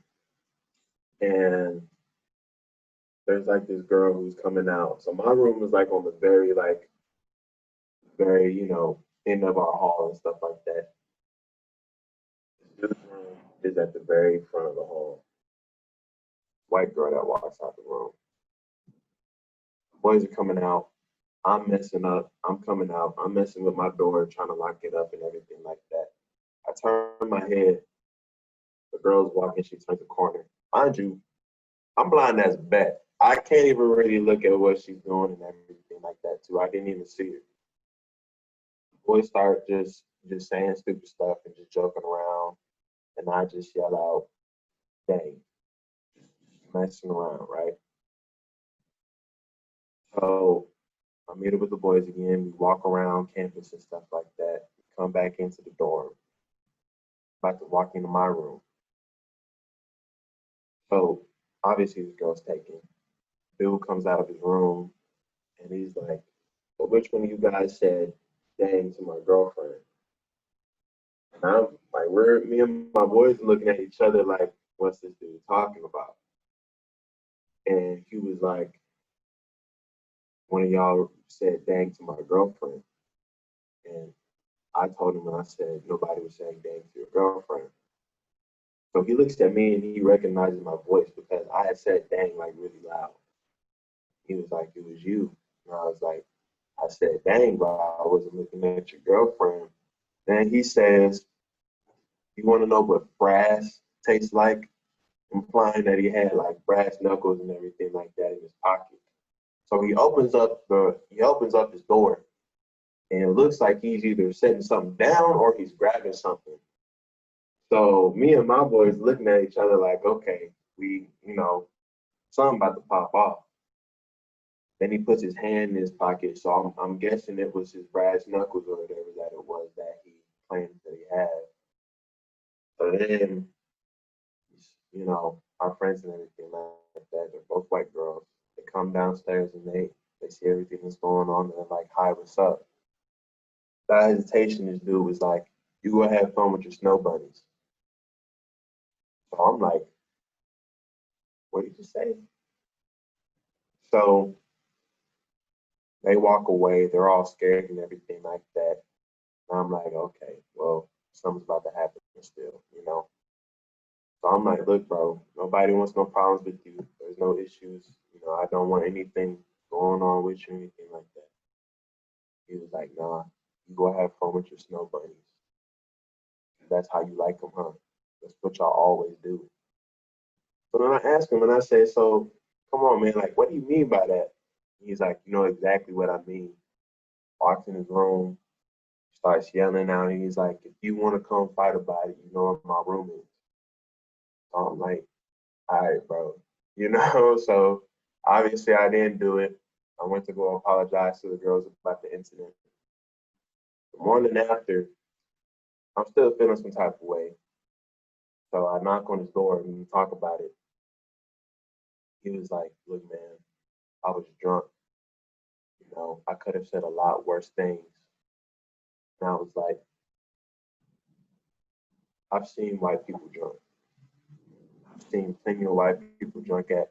And there's like this girl who's coming out. So my room is like on the very, end of our hall and stuff like that. This room is at the very front of the hall. White girl that walks out the room. Boys are coming out. I'm messing up. I'm coming out. I'm messing with my door, trying to lock it up and everything like that. I turn my head. The girl's walking. She turns the corner. Mind you, I'm blind as a bat. I can't even really look at what she's doing and everything like that too. I didn't even see her. Boys start just saying stupid stuff and just joking around, and I just yell out, "Dang!" Messing around, right? So I meet up with the boys again. We walk around campus and stuff like that. We come back into the dorm. About to walk into my room. So obviously this girl's taken. Bill comes out of his room and he's like, "Well, which one of you guys said dang to my girlfriend?" And I'm like, me and my boys looking at each other like, what's this dude talking about? And he was like, "One of y'all said dang to my girlfriend." And I told him, and I said, "Nobody was saying dang to your girlfriend." So he looks at me and he recognizes my voice because I had said dang like really loud. He was like, "It was you." And I was like, "I said dang, but I wasn't looking at your girlfriend." Then he says, "You want to know what brass tastes like?" Implying that he had like brass knuckles and everything like that in his pocket. So he opens up his door, and it looks like he's either setting something down or he's grabbing something. So me and my boys looking at each other like, okay, something about to pop off. Then he puts his hand in his pocket, so I'm guessing it was his brass knuckles or whatever that it was that he claimed that he had. So then, our friends and everything like that, they're both white girls. They come downstairs and they see everything that's going on and they're like, "Hi, what's up?" That hesitation, this dude was like, "You go have fun with your snow bunnies." So I'm like, "What did you say?" So they walk away. They're all scared and everything like that. And I'm like, okay, well, something's about to happen still. So I'm like, "Look, bro, nobody wants no problems with you. There's no issues. I don't want anything going on with you, anything like that." He was like, "Nah, you go have fun with your snow bunnies. That's how you like them, huh? That's what y'all always do." So then I asked him and I said, "So, come on, man, like, what do you mean by that?" He's like, "You know exactly what I mean." Walks in his room, starts yelling out, and he's like, "If you want to come fight about it, you know where my room is." So I'm like, "All right, bro." So obviously I didn't do it. I went to go apologize to the girls about the incident. The morning after, I'm still feeling some type of way. So I knock on his door and we talk about it. He was like, "Look, man, I was drunk. I could have said a lot worse things." And I was like, "I've seen white people drunk. I've seen plenty of white people drunk at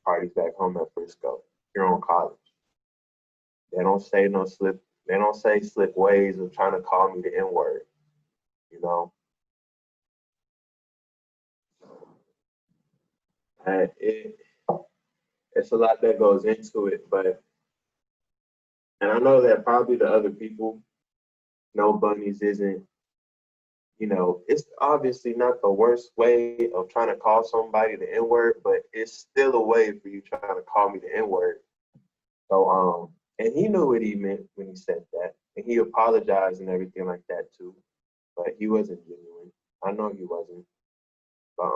parties back home at Frisco, here on college. They don't say no slip. They don't say slick ways of trying to call me the N word, you know." And it's a lot that goes into it, and I know that probably the other people, no bunnies isn't, it's obviously not the worst way of trying to call somebody the N word, but it's still a way for you trying to call me the N word. So, and he knew what he meant when he said that, and he apologized and everything like that too, but he wasn't genuine. I know he wasn't. But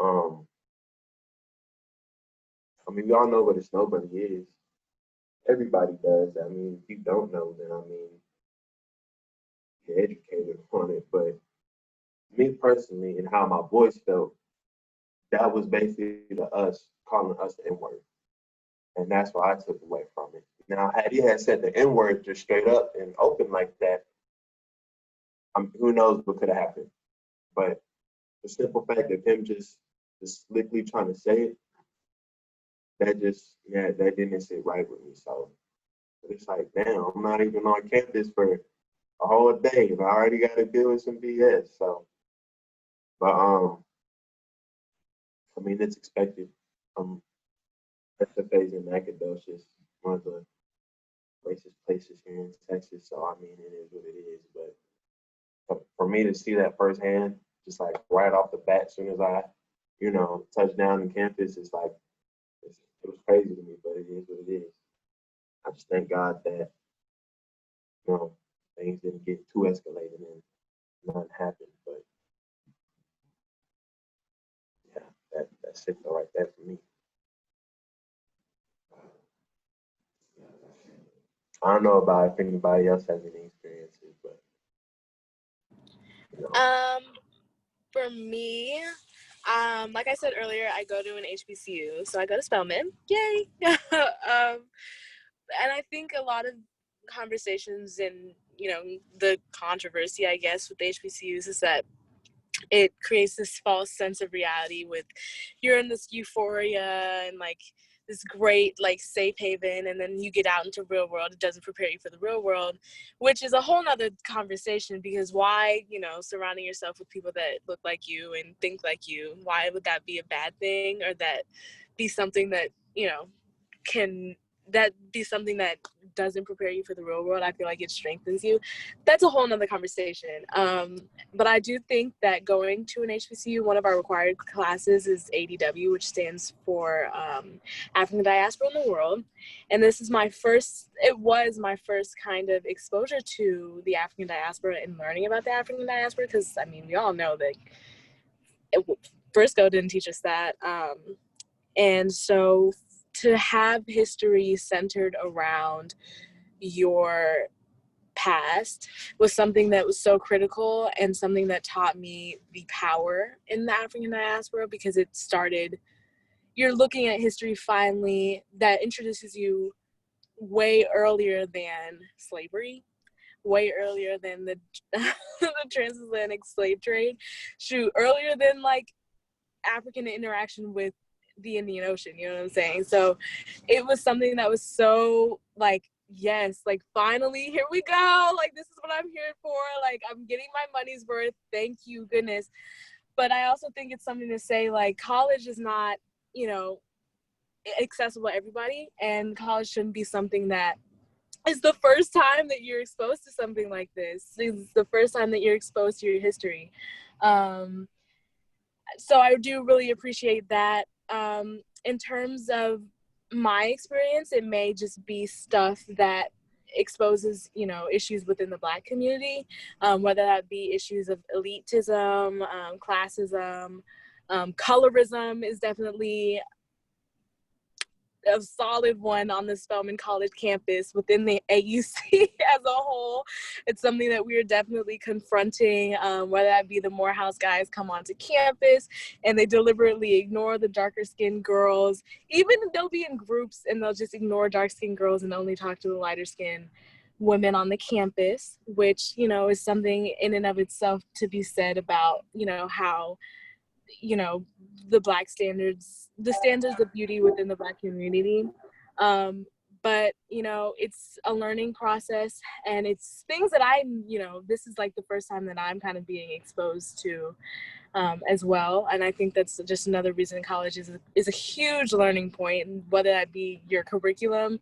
I mean, we all know what a snow bunny is. Everybody does. I mean, if you don't know, then you're educated on it. But me personally, and how my voice felt, that was basically us calling us the N word, and that's what I took away from it. Now, had he had said the N word just straight up and open like that, who knows what could have happened. But the simple fact of him just slickly trying to say it, that didn't sit right with me. So it's like, damn, I'm not even on campus for a whole day, and I already got to deal with some BS. So, but I mean, it's expected. SFA is in Nacogdoches, one of the racist places here in Texas. So I mean, it is what it is. But for me to see that firsthand, just like right off the bat, as soon as I, touch down in campus, it's like it was crazy to me. But it is what it is. I just thank God that things didn't get too escalated and nothing happened. But yeah, that's it right there for me. I don't know about if anybody else has any experiences, but For me, like I said earlier, I go to an HBCU, so I go to Spelman. Yay! And I think a lot of conversations and the controversy, I guess, with HBCUs is that it creates this false sense of reality with you're in this euphoria and like this great like safe haven, and then you get out into real world, it doesn't prepare you for the real world, which is a whole nother conversation, because why surrounding yourself with people that look like you and think like you, why would that be a bad thing, or that be something that can that be something that doesn't prepare you for the real world? I feel like it strengthens you. That's a whole nother conversation. But I do think that going to an HBCU, one of our required classes is ADW, which stands for African Diaspora in the World. And it was my first kind of exposure to the African diaspora and learning about the African diaspora, because I mean, we all know that Frisco didn't teach us that. And so to have history centered around your past was something that was so critical, and something that taught me the power in the African diaspora, because you're looking at history finally that introduces you way earlier than slavery, way earlier than the transatlantic slave trade, earlier than like African interaction with the Indian Ocean, you know what I'm saying? So it was something that was so like, yes, like finally, here we go. Like, this is what I'm here for. Like, I'm getting my money's worth. Thank you, goodness. But I also think it's something to say, like, college is not, accessible to everybody, and college shouldn't be something that is the first time that you're exposed to something like this. It's the first time that you're exposed to your history. So I do really appreciate that. In terms of my experience, it may just be stuff that exposes, issues within the Black community, whether that be issues of elitism, classism, colorism is definitely a solid one on the Spelman College campus within the AUC as a whole. It's something that we're definitely confronting, whether that be the Morehouse guys come onto campus and they deliberately ignore the darker skinned girls. Even they'll be in groups and they'll just ignore dark skinned girls and only talk to the lighter skinned women on the campus, which, is something in and of itself to be said about, how the standards of beauty within the Black community. But it's a learning process, and it's things that this is like the first time that I'm kind of being exposed to as well. And I think that's just another reason college is a huge learning point, whether that be your curriculum,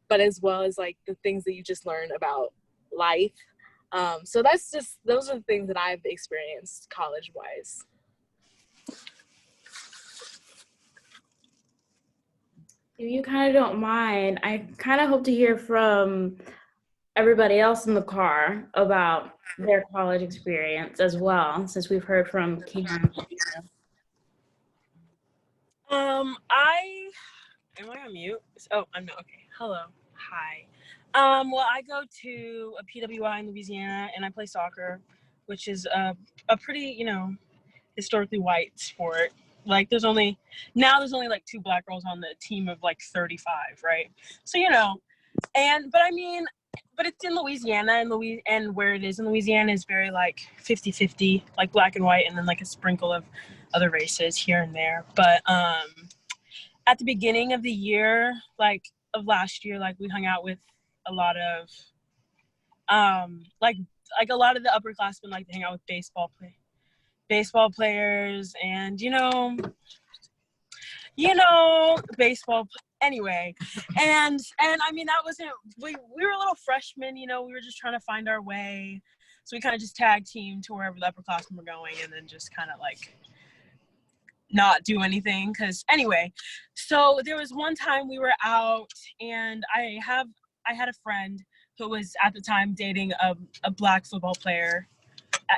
but as well as like the things that you just learn about life. So those are the things that I've experienced college wise. If you kind of don't mind, I kind of hope to hear from everybody else in the car about their college experience as well, since we've heard from Cam. Am I on mute? Oh, I'm not. Okay. Hello. Hi. Well, I go to a PWI in Louisiana, and I play soccer, which is a pretty, historically white sport. Like there's only like 2 Black girls on the team of like 35, right? So, but it's in Louisiana, and where it is in Louisiana is very like 50-50, like Black and white, and then like a sprinkle of other races here and there. But at the beginning of the year, like of last year, like we hung out with a lot of like a lot of the upperclassmen like to hang out with baseball players, and baseball anyway. And I mean, that wasn't, we were little freshmen, we were just trying to find our way, so we kind of just tag team to wherever the upperclassmen were going, and then just kind of like not do anything. Because anyway, so there was one time we were out, and I had a friend who was at the time dating a black football player.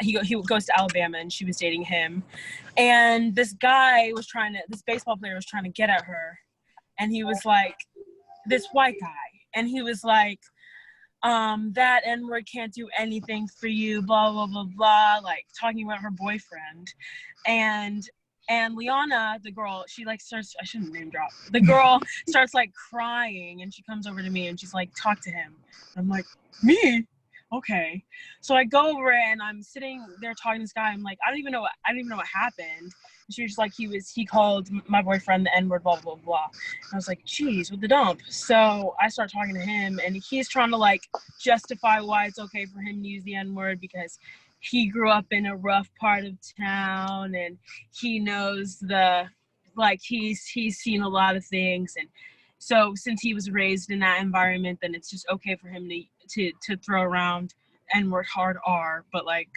He goes to Alabama, and she was dating him. And this baseball player was trying to get at her. And he was like, this white guy. And he was like, that N-word can't do anything for you, blah, blah, blah, blah, like talking about her boyfriend. And Liana, the girl, she like starts, I shouldn't name drop. The girl starts like crying, and she comes over to me and she's like, talk to him. And I'm like, me? Okay. So I go over and I'm sitting there talking to this guy. I'm like, I don't even know what happened. And she was just like, he called my boyfriend the N-word, blah, blah, blah. And I was like, geez, what the dump? So I start talking to him, and he's trying to like justify why it's okay for him to use the N-word, because he grew up in a rough part of town, and he knows he's seen a lot of things. And so since he was raised in that environment, then it's just okay for him to throw around N-word hard R, but like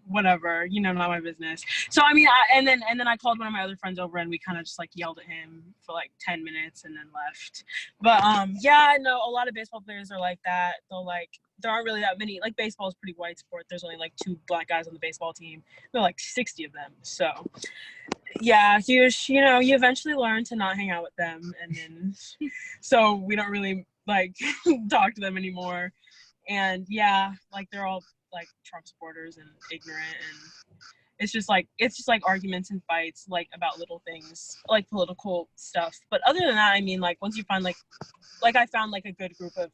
whatever, not my business. So I mean, and then I called one of my other friends over, and we kind of just like yelled at him for like 10 minutes and then left. But yeah, I know a lot of baseball players are like that. There aren't really that many, like baseball is a pretty white sport. There's only like 2 black guys on the baseball team. There are like 60 of them. So yeah, you eventually learn to not hang out with them, and then so we don't really like talk to them anymore. And yeah, like they're all like Trump supporters and ignorant, and it's just like arguments and fights like about little things, like political stuff. But other than that, I mean, like once you find like I found like a good group of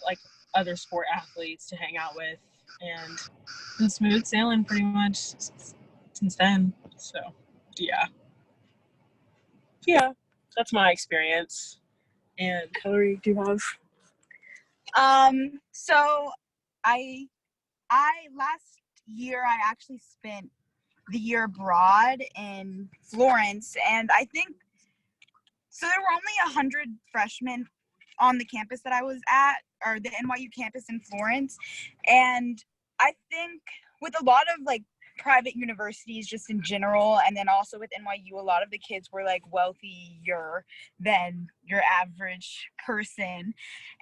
like other sport athletes to hang out with, and it's been smooth sailing pretty much since then. So yeah, that's my experience. And Hillary, do you have? So I last year I actually spent the year abroad in Florence, and I think so there were only 100 freshmen on the campus that I was at, or the NYU campus in Florence. And I think with a lot of like private universities just in general, and then also with NYU, a lot of the kids were like wealthier than your average person.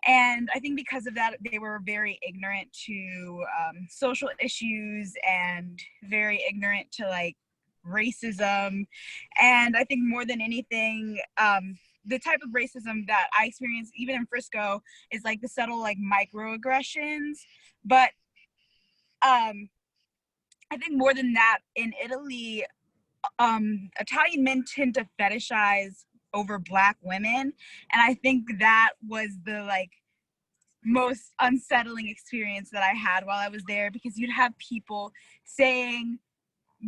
And I think because of that, they were very ignorant to social issues, and very ignorant to like racism. And I think more than anything, the type of racism that I experienced even in Frisco is like the subtle like microaggressions. But I think more than that, in Italy, Italian men tend to fetishize over Black women. And I think that was the like most unsettling experience that I had while I was there, because you'd have people saying,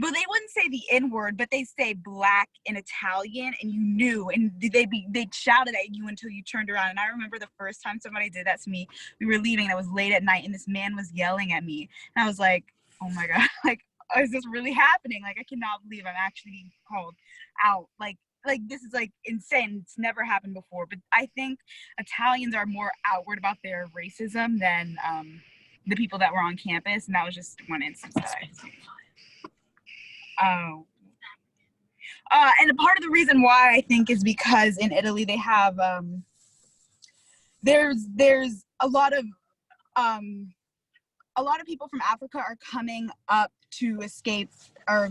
well, they wouldn't say the N-word, but they say Black in Italian, and you knew, and they'd shout it at you until you turned around. And I remember the first time somebody did that to me, we were leaving, and it was late at night, and this man was yelling at me, and I was like, oh my God, like, is this really happening? Like, I cannot believe I'm actually being called out. Like this is like insane. It's never happened before. But I think Italians are more outward about their racism than the people that were on campus, and that was just one instance that I seen. And a part of the reason why I think is because in Italy they have there's a lot of people from Africa are coming up to escape or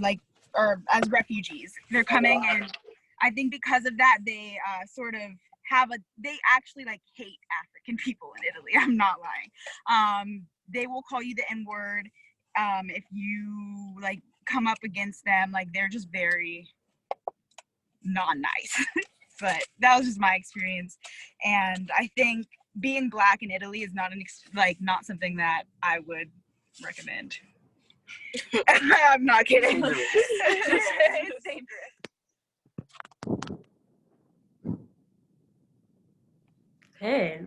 as refugees. They're coming, and I think because of that they sort of they actually like hate African people in Italy. I'm not lying. They will call you the N-word if you like come up against them. Like, they're just very not nice. But that was just my experience, and I think being Black in Italy is not not something that I would recommend. I'm not kidding. It's dangerous. Okay.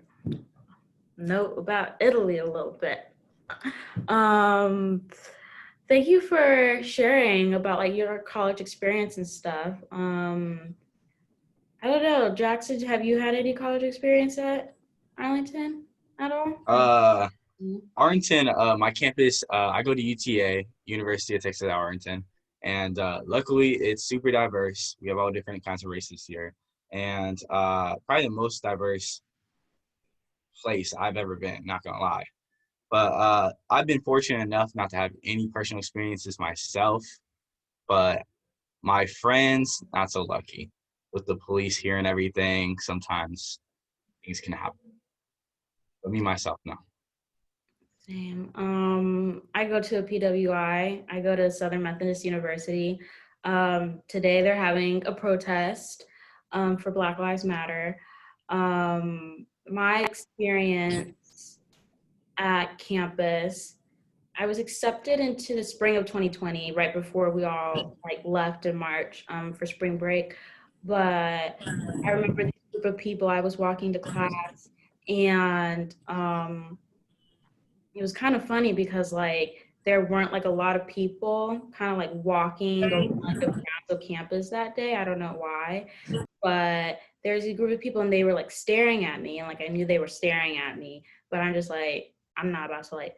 Note about Italy a little bit. Um, Thank you for sharing about like your college experience and stuff. I don't know, Jackson, have you had any college experience at Arlington at all? Arlington, my campus, I go to UTA, University of Texas at Arlington, and luckily it's super diverse. We have all different kinds of races here, and probably the most diverse place I've ever been, not gonna lie. But I've been fortunate enough not to have any personal experiences myself, but my friends, not so lucky. With the police here and everything, sometimes things can happen. But me, myself, no. Same. I go to a PWI. I go to Southern Methodist University. Today they're having a protest for Black Lives Matter. My experience at campus, I was accepted into the spring of 2020, right before we all like left in March for spring break. But I remember this group of people. I was walking to class, and it was kind of funny because like there weren't like a lot of people kind of like walking around the grounds of campus that day. I don't know why, but there's a group of people and they were like staring at me, and like I knew they were staring at me, but I'm just like, I'm not about to like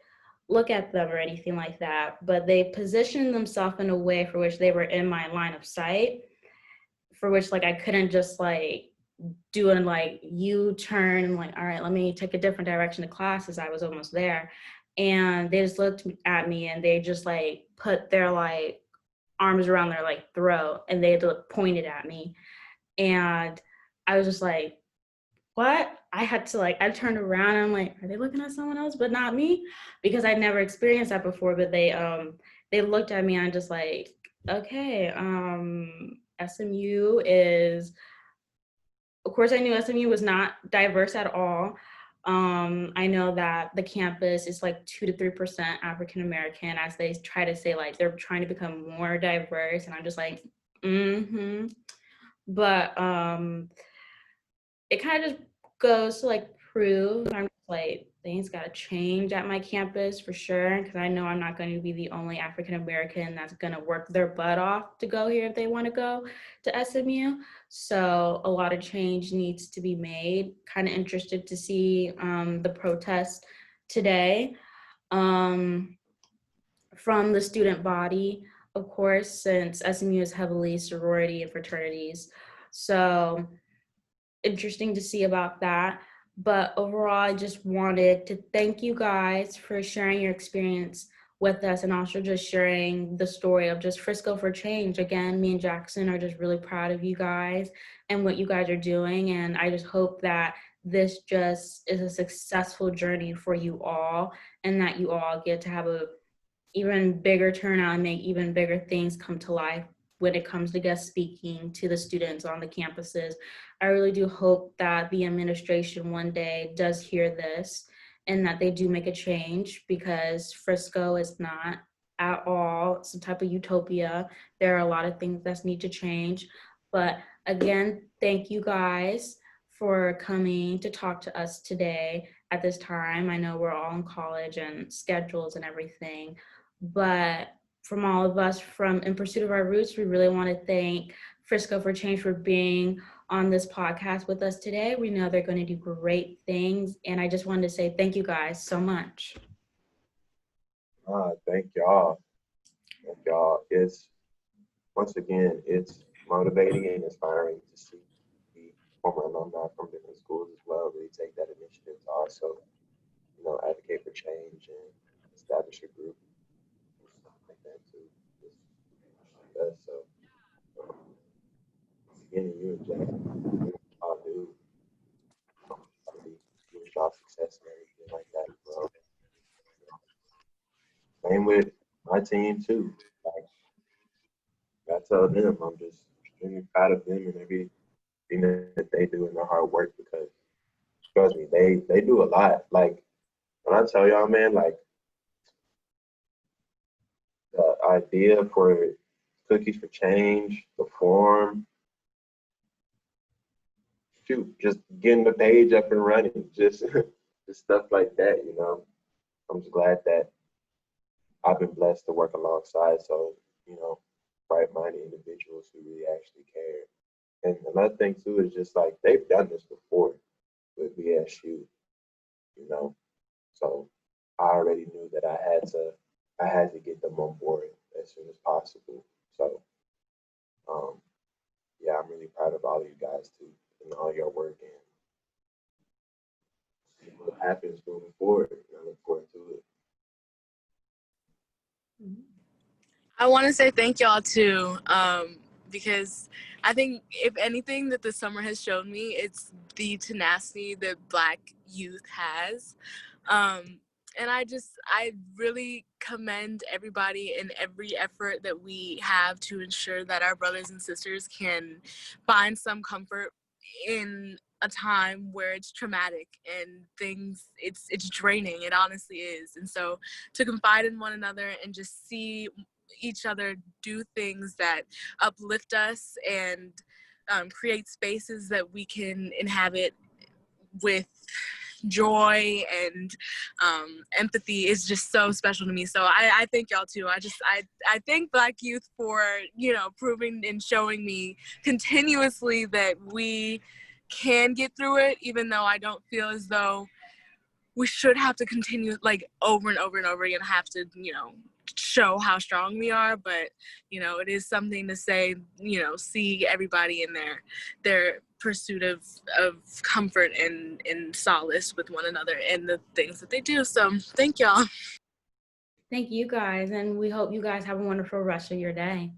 look at them or anything like that. But they positioned themselves in a way for which they were in my line of sight, for which like I couldn't just like doing like U-turn and like, all right, let me take a different direction to class as I was almost there. And they just looked at me and they just like put their like arms around their like throat and they pointed at me. And I was just like, what? I had to like, I turned around and I'm like, are they looking at someone else but not me? Because I'd never experienced that before, but they looked at me and I'm just like, okay, SMU is, of course, I knew SMU was not diverse at all. I know that the campus is like 2 to 3% African American, as they try to say like they're trying to become more diverse, and I'm just like, mm-hmm. But it kind of just goes to like prove I'm just like things got to change at my campus for sure, because I know I'm not going to be the only African American that's going to work their butt off to go here if they want to go to SMU. So a lot of change needs to be made. Kind of interested to see the protest today from the student body, of course, since SMU is heavily sorority and fraternities. So interesting to see about that. But overall, I just wanted to thank you guys for sharing your experience with us, and also just sharing the story of just Frisco4Change. Again, me and Jackson are just really proud of you guys and what you guys are doing. And I just hope that this just is a successful journey for you all, and that you all get to have a even bigger turnout and make even bigger things come to life when it comes to guest speaking to the students on the campuses. I really do hope that the administration one day does hear this and that they do make a change, because Frisco is not at all some type of utopia. There are a lot of things that need to change. But again, thank you guys for coming to talk to us today at this time. I know we're all in college and schedules and everything, but from all of us from In Pursuit of Our Roots, we really want to thank Frisco4Change for being on this podcast with us today. We know they're going to do great things, and I just wanted to say thank you guys so much. Thank y'all. Thank y'all. It's, once again, it's motivating and inspiring to see the former alumni from different schools as well really take that initiative to also, advocate for change and establish a group and stuff like that too. So, again, you and Jack, all do. Wish y'all success and everything like that as well. Same with my team too. Like, I tell them I'm just extremely proud of them and everything that they do and their hard work, because trust me, they do a lot. Like, when I tell y'all, man, like the idea for Cookies for Change, the forum, shoot, just getting the page up and running, just stuff like that, you know. I'm just glad that I've been blessed to work alongside bright-minded individuals who really actually care. And another thing too is just like they've done this before with BSU, you know. So I already knew that I had to get them on board as soon as possible. So yeah, I'm really proud of all of you guys too and all your work and see what happens moving forward. I look forward to it. I want to say thank y'all too, because I think if anything that the summer has shown me, it's the tenacity that Black youth has. And I really commend everybody in every effort that we have to ensure that our brothers and sisters can find some comfort in a time where it's traumatic and it's draining. It honestly is. And so to confide in one another and just see each other do things that uplift us and create spaces that we can inhabit with joy and empathy is just so special to me. So I thank y'all too. I thank Black youth for, proving and showing me continuously that we can get through it, even though I don't feel as though we should have to continue over and over and over again, have to, show how strong we are. But, it is something to say, see everybody in their pursuit of comfort and solace with one another and the things that they do. So thank y'all. Thank you guys. And we hope you guys have a wonderful rest of your day.